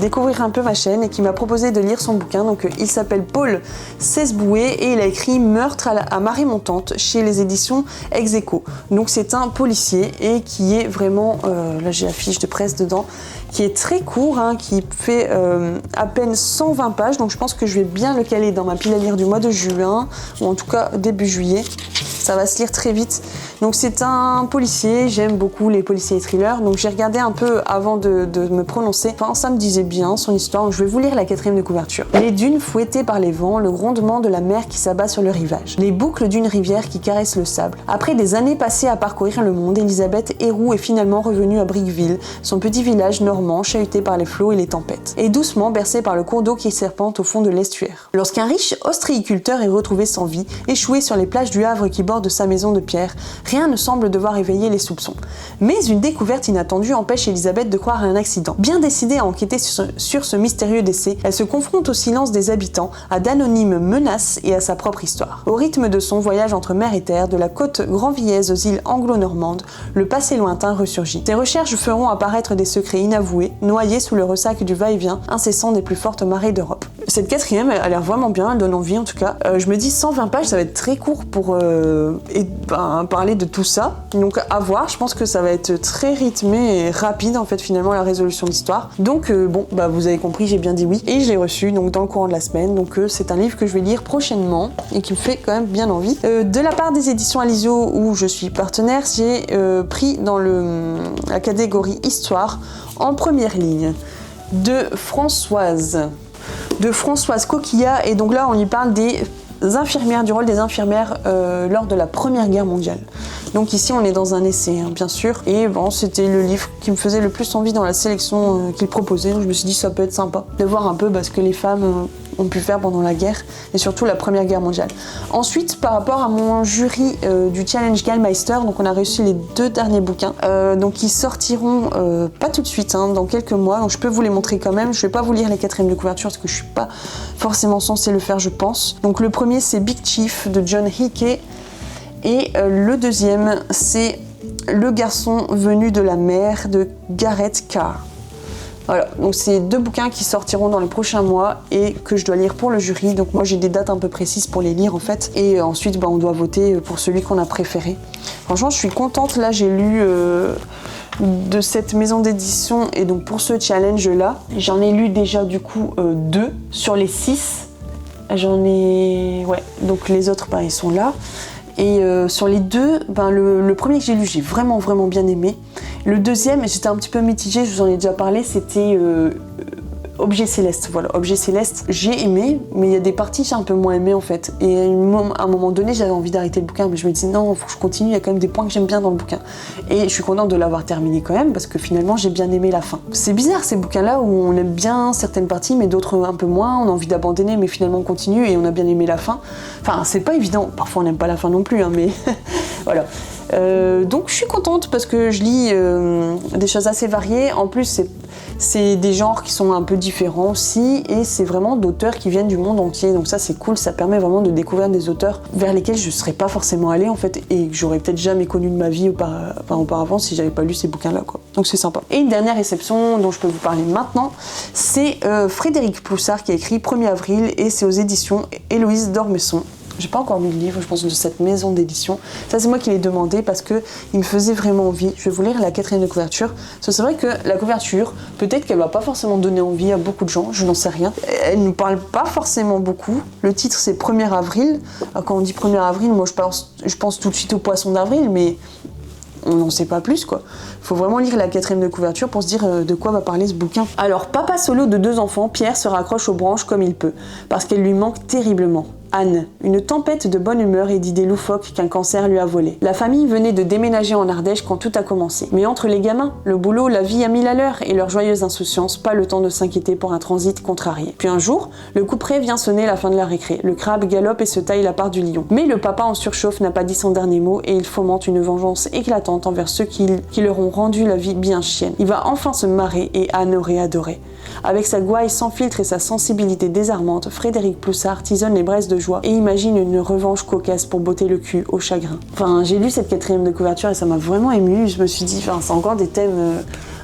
découvrir un peu ma chaîne et qui m'a proposé de lire son bouquin. Donc il s'appelle Paul Cesboué et il a écrit Meurtre à marée montante chez les éditions Ex Aequo. Donc c'est un policier et qui est vraiment, là j'ai la fiche de presse dedans, qui est très court, hein, qui fait à peine 120 pages, donc je pense que je vais bien le caler dans ma pile à lire du mois de juin, ou en tout cas début juillet. Ça va se lire très vite. Donc c'est un policier, j'aime beaucoup les policiers et thrillers, donc j'ai regardé un peu avant de me prononcer. Enfin, ça me disait bien son histoire, donc je vais vous lire la 4e de couverture. Les dunes fouettées par les vents, le grondement de la mer qui s'abat sur le rivage, les boucles d'une rivière qui caresse le sable. Après des années passées à parcourir le monde, Elisabeth Héroux est finalement revenue à Brickville, son petit village normand chahuté par les flots et les tempêtes, et doucement bercé par le cours d'eau qui serpente au fond de l'estuaire. Lorsqu'un riche ostréiculteur est retrouvé sans vie, échoué sur les plages du Havre qui bordent sa maison de pierre, rien ne semble devoir éveiller les soupçons. Mais une découverte inattendue empêche Elisabeth de croire à un accident. Bien décidée à enquêter sur ce mystérieux décès, elle se confronte au silence des habitants, à d'anonymes menaces et à sa propre histoire. Au rythme de son voyage entre mer et terre, de la côte grand-villaise aux îles anglo-normandes, le passé lointain ressurgit. Ses recherches feront apparaître des secrets inavoués, noyés sous le ressac du va-et-vient incessant des plus fortes marées d'Europe. Cette 4e, elle a l'air vraiment bien, elle donne envie en tout cas. Je me dis 120 pages, ça va être très court pour parler de tout ça. Donc à voir, je pense que ça va être très rythmé et rapide en fait finalement la résolution de l'histoire. Donc vous avez compris, j'ai bien dit oui. Et je l'ai reçu donc dans le courant de la semaine. Donc c'est un livre que je vais lire prochainement et qui me fait quand même bien envie. De la part des éditions Alizio où je suis partenaire, j'ai pris dans la catégorie Histoire en première ligne de Françoise Coquillat, et donc là on y parle des infirmières, du rôle des infirmières lors de la Première Guerre mondiale. Donc ici on est dans un essai hein, bien sûr, et bon c'était le livre qui me faisait le plus envie dans la sélection qu'il proposait, donc je me suis dit ça peut être sympa de voir un peu ce que les femmes ont pu faire pendant la guerre, et surtout la Première Guerre mondiale. Ensuite, par rapport à mon jury du Challenge Gallmeister, donc on a reçu les 2 derniers bouquins, donc ils sortiront pas tout de suite, hein, dans quelques mois, donc je peux vous les montrer quand même. Je vais pas vous lire les 4e de couverture parce que je suis pas forcément censée le faire, je pense. Donc le premier c'est Big Chief de John Hickey, et le deuxième c'est Le garçon venu de la mer de Gareth Carr. Voilà, donc c'est 2 bouquins qui sortiront dans les prochains mois et que je dois lire pour le jury. Donc moi j'ai des dates un peu précises pour les lire en fait. Et ensuite on doit voter pour celui qu'on a préféré. Franchement je suis contente, là j'ai lu de cette maison d'édition et donc pour ce challenge là, j'en ai lu déjà du coup 2 sur les 6. J'en ai... ouais, donc les autres ils sont là. Et sur les 2, le premier que j'ai lu, j'ai vraiment bien aimé. Le deuxième, j'étais un petit peu mitigée, je vous en ai déjà parlé, c'était Objet Céleste. Voilà, Objet Céleste, j'ai aimé, mais il y a des parties que j'ai un peu moins aimé en fait. Et à un moment donné, j'avais envie d'arrêter le bouquin, mais je me dis non, faut que je continue, il y a quand même des points que j'aime bien dans le bouquin. Et je suis contente de l'avoir terminé quand même, parce que finalement, j'ai bien aimé la fin. C'est bizarre ces bouquins-là où on aime bien certaines parties, mais d'autres un peu moins, on a envie d'abandonner, mais finalement on continue et on a bien aimé la fin. Enfin, c'est pas évident, parfois on n'aime pas la fin non plus, hein, mais voilà. Donc je suis contente parce que je lis des choses assez variées. En plus, c'est des genres qui sont un peu différents aussi et c'est vraiment d'auteurs qui viennent du monde entier. Donc ça, c'est cool, ça permet vraiment de découvrir des auteurs vers lesquels je ne serais pas forcément allée en fait et que j'aurais peut-être jamais connu de ma vie auparavant si j'avais pas lu ces bouquins-là, quoi. Donc c'est sympa. Et une dernière réception dont je peux vous parler maintenant, c'est Frédéric Ploussard qui a écrit 1er avril et c'est aux éditions Héloïse d'Ormesson. J'ai pas encore lu le livre, je pense, de cette maison d'édition. Ça, c'est moi qui l'ai demandé parce que il me faisait vraiment envie. Je vais vous lire la 4e de couverture. Parce que c'est vrai que la couverture, peut-être qu'elle va pas forcément donner envie à beaucoup de gens, je n'en sais rien. Elle nous parle pas forcément beaucoup. Le titre, c'est 1er avril. Alors, quand on dit 1er avril, moi, je pense tout de suite au poisson d'avril, mais on n'en sait pas plus, quoi. Faut vraiment lire la 4e de couverture pour se dire de quoi va parler ce bouquin. Alors, papa solo de 2 enfants, Pierre se raccroche aux branches comme il peut, parce qu'elle lui manque terriblement. Anne, une tempête de bonne humeur et d'idées loufoques qu'un cancer lui a volé. La famille venait de déménager en Ardèche quand tout a commencé. Mais entre les gamins, le boulot, la vie a mis à l'heure et leur joyeuse insouciance, pas le temps de s'inquiéter pour un transit contrarié. Puis un jour, le couperet vient sonner la fin de la récré. Le crabe galope et se taille la part du lion. Mais le papa en surchauffe n'a pas dit son dernier mot et il fomente une vengeance éclatante envers ceux qui leur ont rendu la vie bien chienne. Il va enfin se marrer et Anne aurait adoré. Avec sa gouaille sans filtre et sa sensibilité désarmante, Frédéric Ploussard tisonne les braises de joie et imagine une revanche cocasse pour botter le cul au chagrin. Enfin, j'ai lu cette 4e de couverture et ça m'a vraiment émue. Je me suis dit, c'est encore des thèmes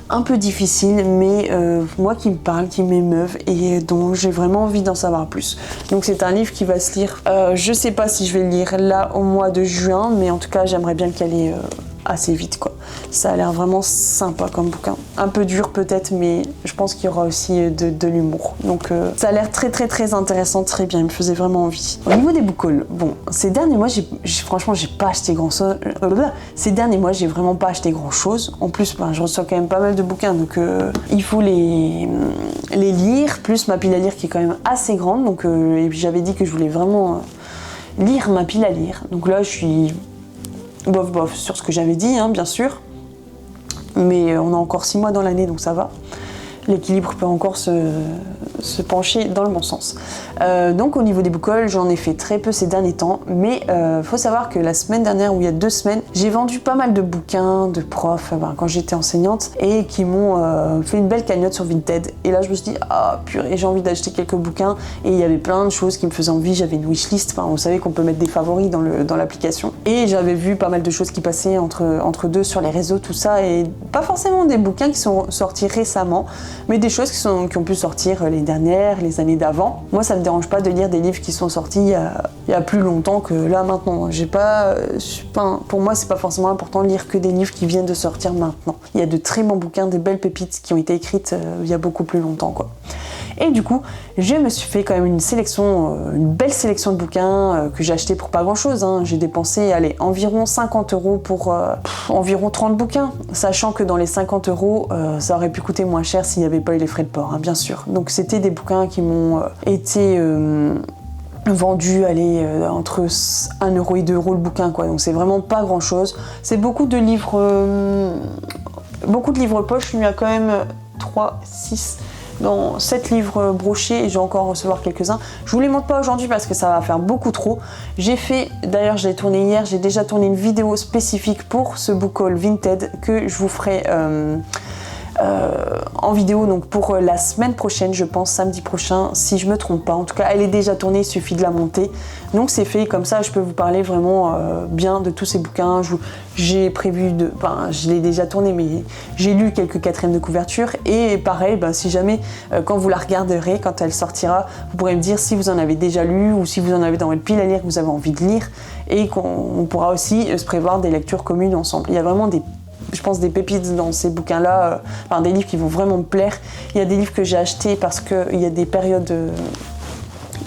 un peu difficiles, mais moi qui me parlent, qui m'émeuvent et dont j'ai vraiment envie d'en savoir plus. Donc c'est un livre qui va se lire. Je sais pas si je vais le lire là au mois de juin, mais en tout cas j'aimerais bien le caler assez vite, quoi. Ça a l'air vraiment sympa comme bouquin. Un peu dur peut-être, mais je pense qu'il y aura aussi de l'humour. Donc ça a l'air très intéressant, très bien. Il me faisait vraiment envie. Au niveau des book hauls, bon, ces derniers mois, franchement, j'ai pas acheté grand-chose. Ces derniers mois, j'ai vraiment pas acheté grand-chose. En plus, je reçois quand même pas mal de bouquins, donc il faut les lire. Plus ma pile à lire qui est quand même assez grande. Donc, et puis j'avais dit que je voulais vraiment lire ma pile à lire. Donc là, je suis bof sur ce que j'avais dit, hein, bien sûr, mais on a encore 6 mois dans l'année, donc ça va. L'équilibre peut encore se pencher dans le bon sens. Donc au niveau des book hauls, j'en ai fait très peu ces derniers temps, mais faut savoir que la semaine dernière, ou il y a 2 semaines, j'ai vendu pas mal de bouquins de profs quand j'étais enseignante et qui m'ont fait une belle cagnotte sur Vinted. Et là je me suis dit, ah purée, j'ai envie d'acheter quelques bouquins et il y avait plein de choses qui me faisaient envie. J'avais une wishlist, vous savez qu'on peut mettre des favoris dans l'application. Et j'avais vu pas mal de choses qui passaient entre deux sur les réseaux, tout ça, et pas forcément des bouquins qui sont sortis récemment, mais des choses qui ont pu sortir les dernières, les années d'avant. Moi, ça me dérange pas de lire des livres qui sont sortis il y a plus longtemps que là maintenant. Pour moi, c'est pas forcément important de lire que des livres qui viennent de sortir maintenant. Il y a de très bons bouquins, des belles pépites qui ont été écrites il y a beaucoup plus longtemps, quoi. Et du coup, je me suis fait quand même une belle sélection de bouquins que j'ai acheté pour pas grand chose, hein. J'ai dépensé, environ 50 € pour environ 30 bouquins, sachant que dans les 50 €, ça aurait pu coûter moins cher s'il n'y avait pas eu les frais de port, hein, bien sûr. Donc c'était des bouquins qui m'ont été vendus entre 1 € et 2 € le bouquin, quoi. Donc c'est vraiment pas grand chose. C'est beaucoup de livres poche. Il y a quand même 3, 6... dans 7 livres brochés et je vais encore en recevoir quelques-uns. Je vous les montre pas aujourd'hui parce que ça va faire beaucoup trop. D'ailleurs je l'ai tourné hier, j'ai déjà tourné une vidéo spécifique pour ce book haul Vinted que je vous ferai en vidéo donc pour la semaine prochaine, je pense samedi prochain si je me trompe pas. En tout cas elle est déjà tournée, il suffit de la monter. Donc c'est fait, comme ça je peux vous parler vraiment bien de tous ces bouquins. J'ai prévu je l'ai déjà tourné, mais j'ai lu quelques 4e de couverture et pareil, si jamais quand vous la regarderez, quand elle sortira, vous pourrez me dire si vous en avez déjà lu ou si vous en avez dans votre pile à lire que vous avez envie de lire et qu'on pourra aussi se prévoir des lectures communes ensemble. Il y a vraiment des je pense, des pépites dans ces bouquins-là, enfin des livres qui vont vraiment me plaire. Il y a des livres que j'ai achetés parce qu'il y a des périodes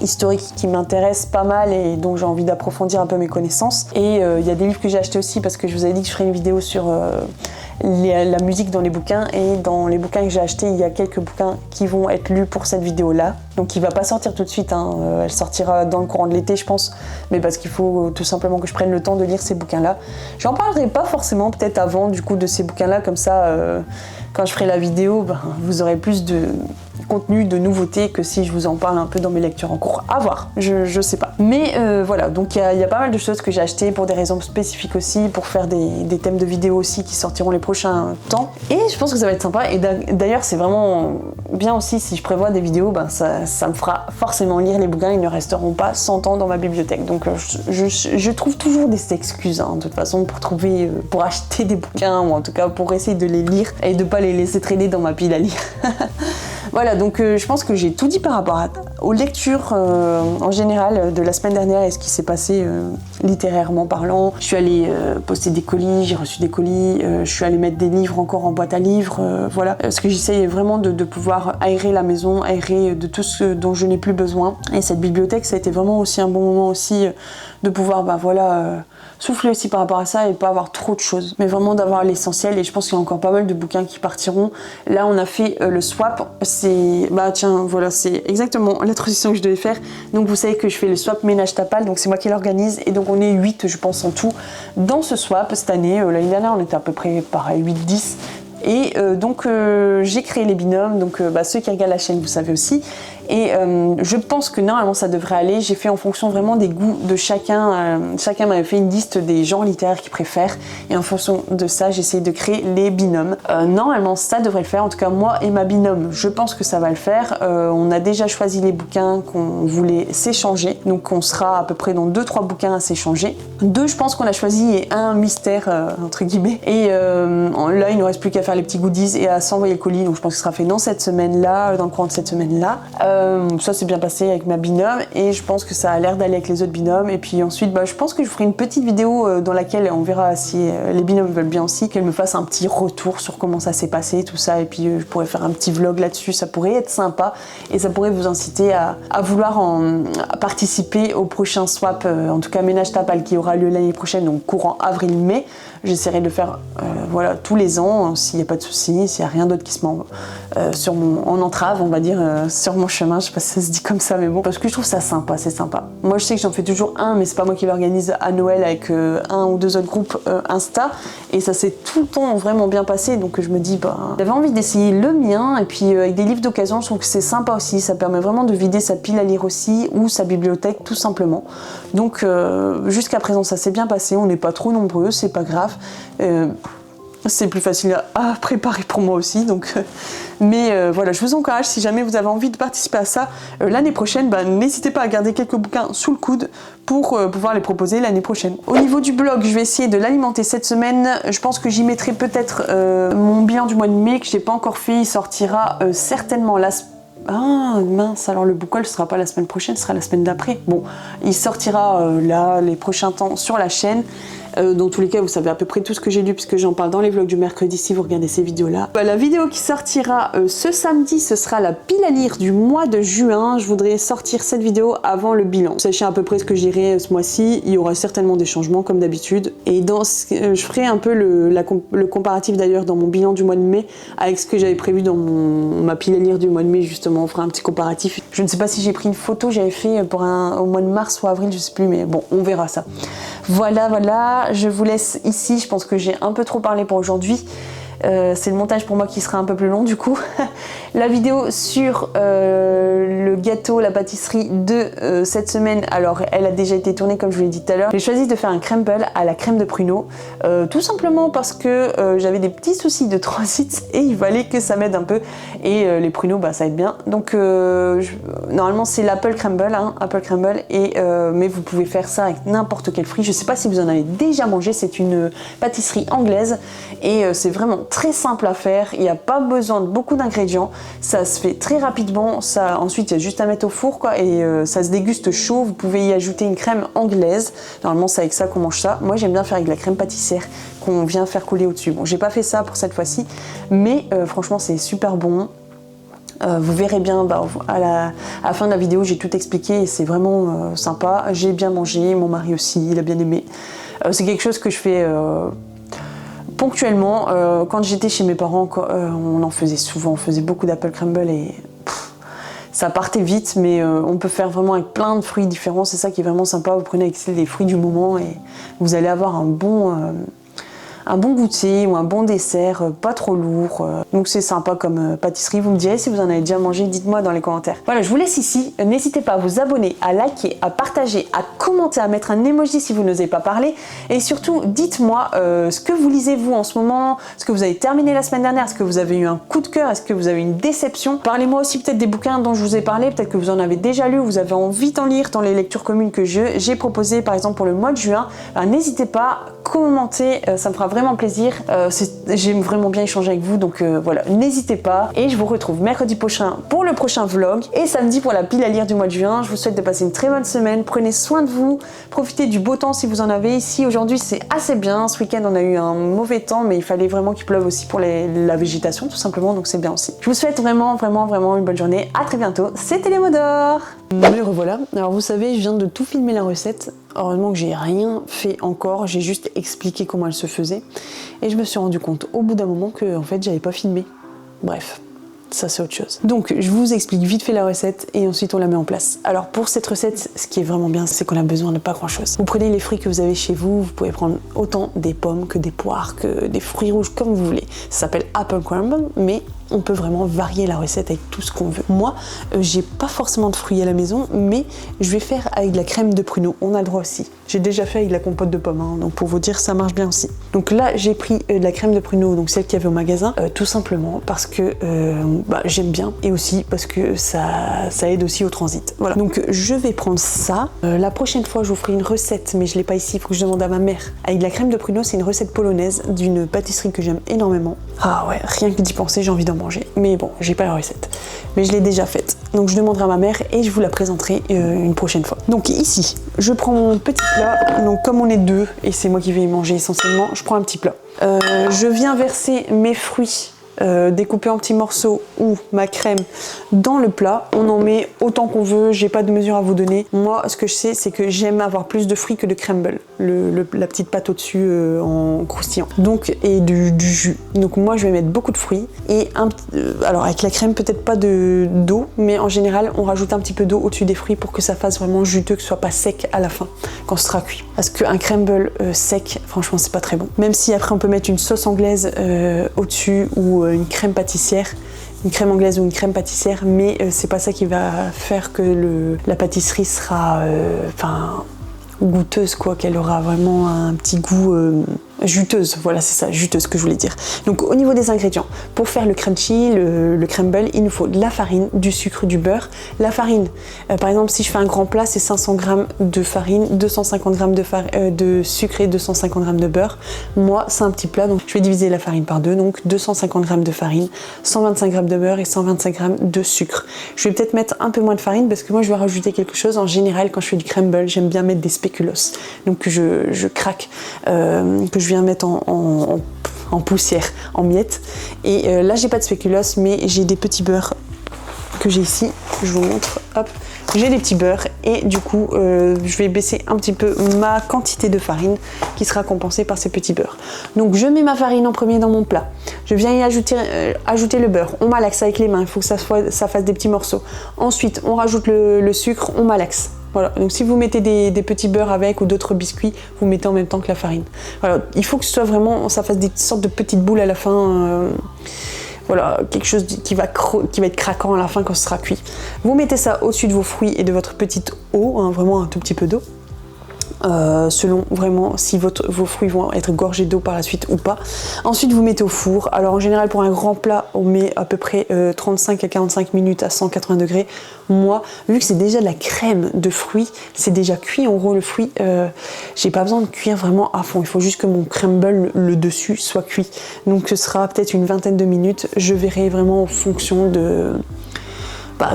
historiques qui m'intéressent pas mal et dont j'ai envie d'approfondir un peu mes connaissances. Et il y a des livres que j'ai achetés aussi parce que je vous avais dit que je ferais une vidéo sur la musique dans les bouquins, et dans les bouquins que j'ai achetés, il y a quelques bouquins qui vont être lus pour cette vidéo-là. Donc il va pas sortir tout de suite, hein. Elle sortira dans le courant de l'été je pense, mais parce qu'il faut tout simplement que je prenne le temps de lire ces bouquins-là. J'en parlerai pas forcément, peut-être avant du coup de ces bouquins-là, comme ça quand je ferai la vidéo, vous aurez plus de contenu, de nouveautés que si je vous en parle un peu dans mes lectures en cours. À voir, je sais pas. Mais voilà, donc il y a pas mal de choses que j'ai achetées pour des raisons spécifiques aussi, pour faire des thèmes de vidéos aussi qui sortiront les prochains temps. Et je pense que ça va être sympa. Et d'ailleurs, c'est vraiment bien aussi si je prévois des vidéos, ça me fera forcément lire les bouquins, ils ne resteront pas 100 ans dans ma bibliothèque. Donc je trouve toujours des excuses, hein, de toute façon, pour acheter des bouquins, ou en tout cas pour essayer de les lire et de pas les laisser traîner dans ma pile à lire. Voilà, donc je pense que j'ai tout dit par rapport aux lectures en général de la semaine dernière et ce qui s'est passé littérairement parlant. Je suis allée poster des colis, j'ai reçu des colis, je suis allée mettre des livres encore en boîte à livres, voilà. Parce que j'essaye vraiment de pouvoir aérer la maison, aérer de tout ce dont je n'ai plus besoin. Et cette bibliothèque, ça a été vraiment aussi un bon moment aussi de pouvoir, souffler aussi par rapport à ça et pas avoir trop de choses, mais vraiment d'avoir l'essentiel. Et je pense qu'il y a encore pas mal de bouquins qui partiront. Là on a fait le swap, c'est c'est exactement la transition que je devais faire. Donc vous savez que je fais le swap Ménage Tapal, donc c'est moi qui l'organise, et donc on est 8 je pense en tout dans ce swap cette année. L'année dernière on était à peu près pareil, 8-10. Et donc j'ai créé les binômes, donc ceux qui regardent la chaîne vous savez aussi. Et je pense que normalement ça devrait aller. J'ai fait en fonction vraiment des goûts de chacun. Chacun m'avait fait une liste des genres littéraires qu'il préfère. Et en fonction de ça, j'ai essayé de créer les binômes. Normalement ça devrait le faire. En tout cas moi et ma binôme, je pense que ça va le faire. On a déjà choisi les bouquins qu'on voulait s'échanger. Donc on sera à peu près dans 2-3 bouquins à s'échanger. 2 je pense qu'on a choisi et un mystère entre guillemets. Et là il ne reste plus qu'à faire les petits goodies et à s'envoyer le colis. Donc je pense que ce sera fait dans cette semaine-là, dans le courant de cette semaine-là. Ça s'est bien passé avec ma binôme et je pense que ça a l'air d'aller avec les autres binômes. Et puis ensuite, je pense que je ferai une petite vidéo dans laquelle on verra si les binômes veulent bien aussi, qu'elle me fasse un petit retour sur comment ça s'est passé, tout ça. Et puis je pourrais faire un petit vlog là-dessus. Ça pourrait être sympa et ça pourrait vous inciter à vouloir à participer au prochain swap, en tout cas Ménage Tapal qui aura lieu l'année prochaine, donc courant avril-mai. J'essaierai de le faire tous les ans, s'il n'y a pas de soucis, s'il n'y a rien d'autre qui se met en entrave, on va dire, sur mon chemin. Je sais pas si ça se dit comme ça, mais bon, parce que je trouve ça sympa, c'est sympa. Moi, je sais que j'en fais toujours un, mais c'est pas moi qui l'organise à Noël avec 1 ou 2 autres groupes Insta, et ça s'est tout le temps vraiment bien passé, donc je me dis, j'avais envie d'essayer le mien, et puis avec des livres d'occasion, je trouve que c'est sympa aussi, ça permet vraiment de vider sa pile à lire aussi, ou sa bibliothèque, tout simplement. Donc, jusqu'à présent, ça s'est bien passé, on n'est pas trop nombreux, c'est pas grave. C'est plus facile à préparer pour moi aussi, donc mais voilà, je vous encourage, si jamais vous avez envie de participer à ça l'année prochaine, n'hésitez pas à garder quelques bouquins sous le coude pour pouvoir les proposer l'année prochaine. Au niveau du blog, je vais essayer de l'alimenter cette semaine. Je pense que j'y mettrai peut-être mon bilan du mois de mai que je n'ai pas encore fait. Il sortira certainement ah mince, alors le book haul ne sera pas la semaine prochaine, ce sera la semaine d'après. Bon, il sortira là les prochains temps sur la chaîne. Dans tous les cas, vous savez à peu près tout ce que j'ai lu puisque j'en parle dans les vlogs du mercredi si vous regardez ces vidéos-là. La vidéo qui sortira ce samedi, ce sera la pile à lire du mois de juin. Je voudrais sortir cette vidéo avant le bilan. Sachez à peu près ce que j'irai ce mois-ci. Il y aura certainement des changements comme d'habitude. Et je ferai un peu le comparatif d'ailleurs dans mon bilan du mois de mai avec ce que j'avais prévu dans ma pile à lire du mois de mai justement. On fera un petit comparatif. Je ne sais pas si j'ai pris une photo, j'avais fait au mois de mars ou avril, je sais plus, mais bon, on verra ça. Voilà, je vous laisse ici, je pense que j'ai un peu trop parlé pour aujourd'hui. C'est le montage pour moi qui sera un peu plus long du coup. La vidéo sur le gâteau, la pâtisserie de cette semaine, alors elle a déjà été tournée comme je vous l'ai dit tout à l'heure. J'ai choisi de faire un crumble à la crème de pruneau, tout simplement parce que j'avais des petits soucis de transit et il fallait que ça m'aide un peu. Et les pruneaux, ça aide bien. Donc normalement c'est l'apple crumble, apple crumble, mais vous pouvez faire ça avec n'importe quel fruit. Je sais pas si vous en avez déjà mangé, c'est une pâtisserie anglaise et c'est vraiment très simple à faire, il n'y a pas besoin de beaucoup d'ingrédients, ça se fait très rapidement, ensuite il y a juste à mettre au four quoi, et ça se déguste chaud, vous pouvez y ajouter une crème anglaise, normalement c'est avec ça qu'on mange ça, moi j'aime bien faire avec la crème pâtissière qu'on vient faire couler au-dessus. Bon, j'ai pas fait ça pour cette fois-ci, mais franchement c'est super bon. Vous verrez bien à la fin de la vidéo, j'ai tout expliqué et c'est vraiment sympa. J'ai bien mangé, mon mari aussi, il a bien aimé. C'est quelque chose que je fais ponctuellement. Quand j'étais chez mes parents, on en faisait souvent, on faisait beaucoup d'apple crumble et ça partait vite, mais on peut faire vraiment avec plein de fruits différents. C'est ça qui est vraiment sympa. Vous prenez avec les fruits du moment et vous allez avoir un bon goûter ou un bon dessert, pas trop lourd. Donc c'est sympa comme pâtisserie. Vous me direz si vous en avez déjà mangé, dites-moi dans les commentaires. Voilà, je vous laisse ici. N'hésitez pas à vous abonner, à liker, à partager, à commenter, à mettre un emoji si vous n'osez pas parler. Et surtout, dites-moi ce que vous lisez vous en ce moment, ce que vous avez terminé la semaine dernière, est-ce que vous avez eu un coup de cœur, est-ce que vous avez une déception. Parlez-moi aussi peut-être des bouquins dont je vous ai parlé, peut-être que vous en avez déjà lu, vous avez envie d'en lire dans les lectures communes que j'ai proposées par exemple pour le mois de juin. N'hésitez pas, commentez, ça me fera vraiment plaisir. J'aime vraiment bien échanger avec vous, donc voilà, n'hésitez pas. Et je vous retrouve mercredi prochain pour le prochain vlog et samedi pour la pile à lire du mois de juin. Je vous souhaite de passer une très bonne semaine. Prenez soin de vous, profitez du beau temps si vous en avez. Ici aujourd'hui c'est assez bien. Ce week-end on a eu un mauvais temps, mais il fallait vraiment qu'il pleuve aussi pour la végétation tout simplement, donc c'est bien aussi. Je vous souhaite vraiment une bonne journée. À très bientôt. C'était les mots d'or. Me revoilà. Alors vous savez, je viens de tout filmer la recette. Heureusement que j'ai rien fait encore, j'ai juste expliqué comment elle se faisait. Et je me suis rendu compte au bout d'un moment que en fait j'avais pas filmé. Bref, ça c'est autre chose. Donc je vous explique vite fait la recette et ensuite on la met en place. Alors pour cette recette, ce qui est vraiment bien, c'est qu'on a besoin de pas grand chose. Vous prenez les fruits que vous avez chez vous, vous pouvez prendre autant des pommes que des poires, que des fruits rouges, comme vous voulez. Ça s'appelle apple crumble, mais on peut vraiment varier la recette avec tout ce qu'on veut. Moi, j'ai pas forcément de fruits à la maison, mais je vais faire avec de la crème de pruneau. On a le droit aussi. J'ai déjà fait avec de la compote de pommes, hein, donc pour vous dire, ça marche bien aussi. Donc là, j'ai pris de la crème de pruneau, donc celle qu'il y avait au magasin, tout simplement parce que j'aime bien et aussi parce que ça aide aussi au transit. Voilà. Donc je vais prendre ça. La prochaine fois, je vous ferai une recette, mais je l'ai pas ici, il faut que je demande à ma mère. Avec de la crème de pruneau, c'est une recette polonaise d'une pâtisserie que j'aime énormément. Ah ouais, rien que d'y penser, j'ai envie d'en manger. Mais bon, j'ai pas la recette. Mais je l'ai déjà faite. Donc je demanderai à ma mère et je vous la présenterai une prochaine fois. Donc ici, je prends mon petit plat. Donc comme on est deux et c'est moi qui vais y manger essentiellement, je prends un petit plat. Je viens verser mes fruits découpés en petits morceaux ou ma crème dans le plat. On en met autant qu'on veut, j'ai pas de mesure à vous donner. Moi, ce que je sais, c'est que j'aime avoir plus de fruits que de crumble, la petite pâte au-dessus en croustillant. Donc, et du jus. Donc moi, je vais mettre beaucoup de fruits et alors avec la crème, peut-être pas d'eau, mais en général, on rajoute un petit peu d'eau au-dessus des fruits pour que ça fasse vraiment juteux, que ce soit pas sec à la fin quand ce sera cuit. Parce qu'un crumble sec, franchement, c'est pas très bon. Même si après on peut mettre une sauce anglaise au-dessus ou une crème pâtissière, une crème anglaise ou une crème pâtissière, mais c'est pas ça qui va faire que la pâtisserie sera goûteuse, quoi, qu'elle aura vraiment un petit goût juteuse, voilà, c'est ça, juteuse que je voulais dire. Donc au niveau des ingrédients, pour faire le crunchy, le crumble, il nous faut de la farine, du sucre, du beurre. La farine, par exemple, si je fais un grand plat, c'est 500 g de farine, 250 g de sucre et 250 g de beurre. Moi, c'est un petit plat, donc je vais diviser la farine par deux, donc 250 g de farine, 125 g de beurre et 125 g de sucre. Je vais peut-être mettre un peu moins de farine parce que moi, je vais rajouter quelque chose. En général, quand je fais du crumble, j'aime bien mettre des spéculoos, donc que je craque, que je viens mettre en poussière, en miettes. Et là, j'ai pas de spéculoos, mais j'ai des petits beurres que j'ai ici. Je vous montre. Hop, j'ai des petits beurres et du coup, je vais baisser un petit peu ma quantité de farine qui sera compensée par ces petits beurres. Donc, je mets ma farine en premier dans mon plat. Je viens y ajouter le beurre. On malaxe avec les mains. Il faut que ça fasse des petits morceaux. Ensuite, on rajoute le sucre. On malaxe. Voilà, donc si vous mettez des petits beurres avec ou d'autres biscuits, vous mettez en même temps que la farine. Voilà, il faut que ce soit vraiment, ça fasse des sortes de petites boules à la fin. Voilà, quelque chose qui va être craquant à la fin quand ce sera cuit. Vous mettez ça au-dessus de vos fruits et de votre petite eau, hein, vraiment un tout petit peu d'eau. selon vraiment si vos fruits vont être gorgés d'eau par la suite ou pas. Ensuite vous mettez au four. Alors en général pour un grand plat on met à peu près 35 à 45 minutes à 180 degrés. Moi vu que c'est déjà de la crème de fruits, c'est déjà cuit en gros le fruit, j'ai pas besoin de cuire vraiment à fond, il faut juste que mon crumble le dessus soit cuit. Donc ce sera peut-être une vingtaine de minutes, je verrai vraiment en fonction de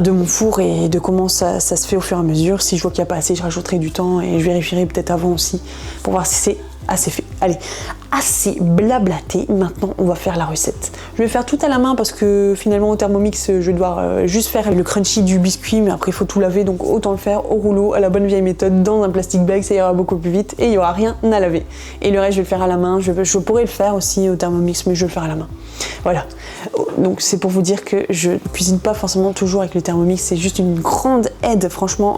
mon four et de comment ça se fait au fur et à mesure. Si je vois qu'il n'y a pas assez, je rajouterai du temps et je vérifierai peut-être avant aussi pour voir si c'est assez fait. Allez, assez blablaté, maintenant on va faire la recette. Je vais faire tout à la main parce que finalement au Thermomix je vais devoir juste faire le crunchy du biscuit, mais après il faut tout laver, donc autant le faire au rouleau, à la bonne vieille méthode, dans un plastic bag, ça ira beaucoup plus vite et il n'y aura rien à laver. Et le reste je vais le faire à la main, je pourrais le faire aussi au Thermomix, mais je vais le faire à la main. Voilà, donc c'est pour vous dire que je ne cuisine pas forcément toujours avec le Thermomix, c'est juste une grande aide franchement.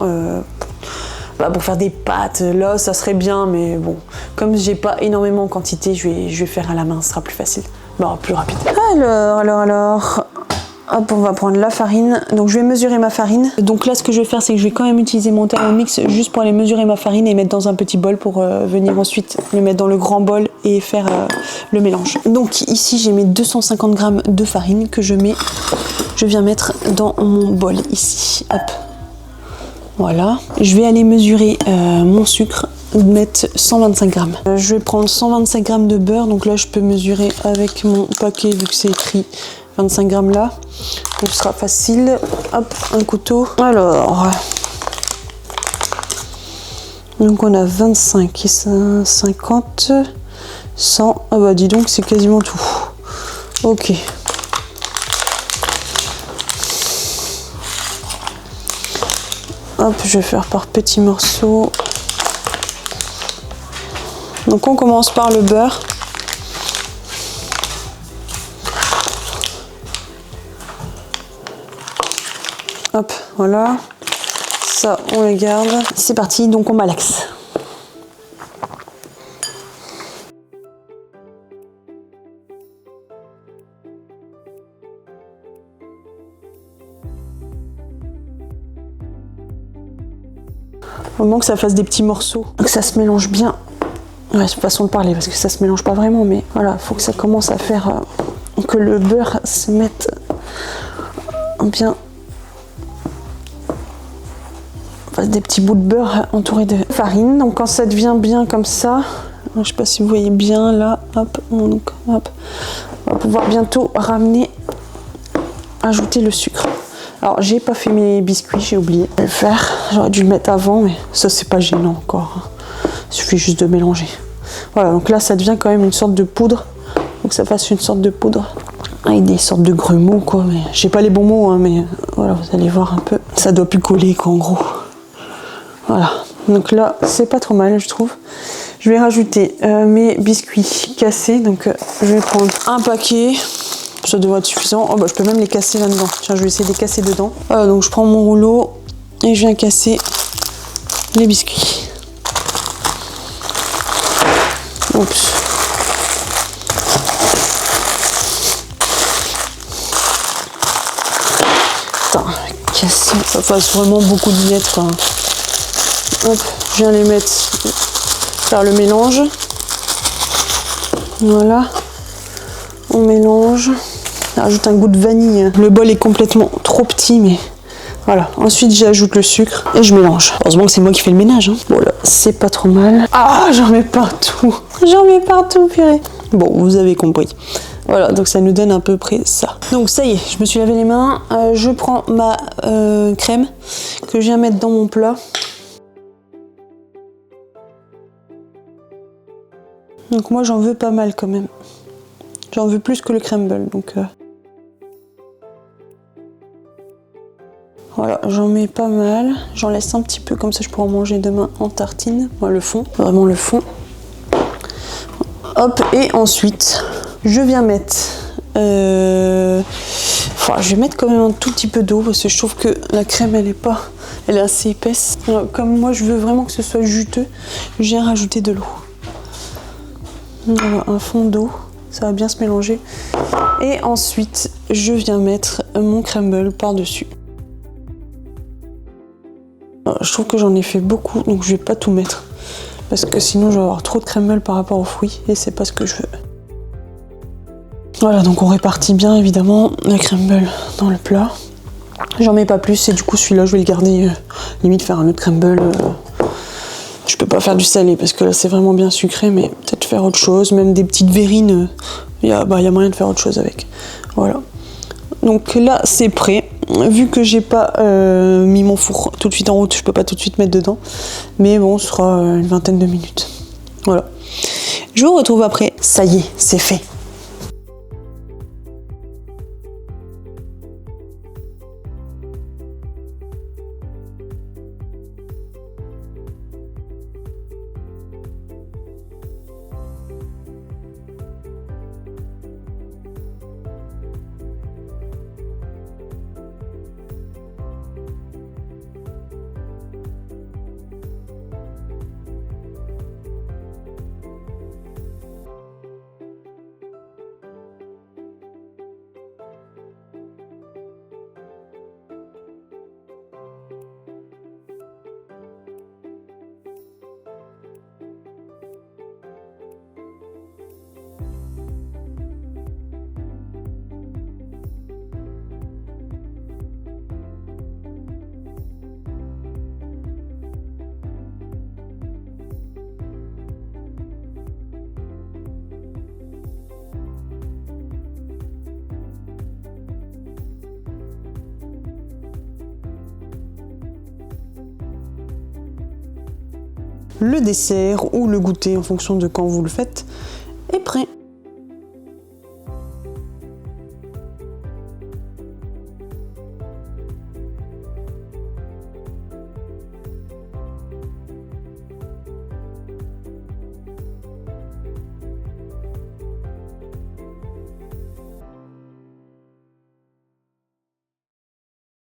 Pour faire des pâtes, là ça serait bien, mais bon, comme j'ai pas énormément en quantité, je vais faire à la main, ce sera plus facile, bon, plus rapide. Alors, hop, on va prendre la farine, donc je vais mesurer ma farine. Donc là ce que je vais faire c'est que je vais quand même utiliser mon Thermomix juste pour aller mesurer ma farine et mettre dans un petit bol pour venir ensuite le mettre dans le grand bol et faire le mélange. Donc ici j'ai mes 250 g de farine que je viens mettre dans mon bol ici, hop. Voilà, je vais aller mesurer mon sucre, mettre 125 g. Je vais prendre 125 g de beurre, donc là je peux mesurer avec mon paquet vu que c'est écrit 25 g là. Donc ce sera facile. Hop, un couteau. Alors, donc on a 25 et 50, 100. Ah bah dis donc, c'est quasiment tout. Ok. Hop, je vais faire par petits morceaux. Donc on commence par le beurre. Hop, voilà. Ça, on les garde. C'est parti, donc on malaxe. Au moment que ça fasse des petits morceaux, que ça se mélange bien. Ouais, c'est une façon de parler parce que ça se mélange pas vraiment, mais voilà, faut que ça commence à faire que le beurre se mette bien. Fasse des petits bouts de beurre entourés de farine. Donc quand ça devient bien comme ça, je sais pas si vous voyez bien là, hop, donc hop, on va pouvoir bientôt ajouter le sucre. Alors j'ai pas fait mes biscuits, j'ai oublié de le faire. J'aurais dû le mettre avant, mais ça c'est pas gênant encore. Il suffit juste de mélanger. Voilà, donc là ça devient quand même une sorte de poudre. Donc ça fasse une sorte de poudre avec des sortes de grumeaux quoi. Mais j'ai pas les bons mots, hein, mais voilà, vous allez voir un peu. Ça doit plus coller quoi en gros. Voilà, donc là c'est pas trop mal je trouve. Je vais rajouter mes biscuits cassés. Donc je vais prendre un paquet. Ça devrait être suffisant. Oh bah je peux même les casser là-dedans. Tiens, je vais essayer de les casser dedans. Voilà, donc je prends mon rouleau et je viens casser les biscuits. Oups. Putain, casser. Ça fasse vraiment beaucoup de miettes quoi. Hop, je viens les mettre, faire le mélange. Voilà. On mélange. Ajoute un goût de vanille. Le bol est complètement trop petit, mais voilà. Ensuite, j'ajoute le sucre et je mélange. Heureusement que c'est moi qui fais le ménage. Hein. Voilà, c'est pas trop mal. Ah, j'en mets partout. J'en mets partout, purée. Bon, vous avez compris. Voilà, donc ça nous donne à peu près ça. Donc ça y est, je me suis lavé les mains. Je prends ma crème que je viens mettre dans mon plat. Donc moi, j'en veux pas mal quand même. J'en veux plus que le crumble, donc... Voilà, j'en mets pas mal. J'en laisse un petit peu, comme ça je pourrai en manger demain en tartine. Voilà, le fond, vraiment le fond. Hop, et ensuite, je viens mettre... je vais mettre quand même un tout petit peu d'eau, parce que je trouve que la crème, elle est assez épaisse. Alors, comme moi, je veux vraiment que ce soit juteux, je viens rajouter de l'eau. Voilà, un fond d'eau. Ça va bien se mélanger. Et ensuite, je viens mettre mon crumble par-dessus. Je trouve que j'en ai fait beaucoup, donc je vais pas tout mettre. parce que sinon je vais avoir trop de crumble par rapport aux fruits et c'est pas ce que je veux. Voilà, donc on répartit bien évidemment la crumble dans le plat. J'en mets pas plus et du coup celui-là je vais le garder, limite faire un autre crumble. Je peux pas faire du salé parce que là c'est vraiment bien sucré, mais peut-être faire autre chose, même des petites verrines, y a moyen de faire autre chose avec. Voilà. Donc là c'est prêt. Vu que j'ai pas mis mon four tout de suite en route, je peux pas tout de suite mettre dedans. Mais bon, ce sera une vingtaine de minutes. Voilà. Je vous retrouve après. Ça y est, c'est fait. Le dessert ou le goûter en fonction de quand vous le faites est prêt.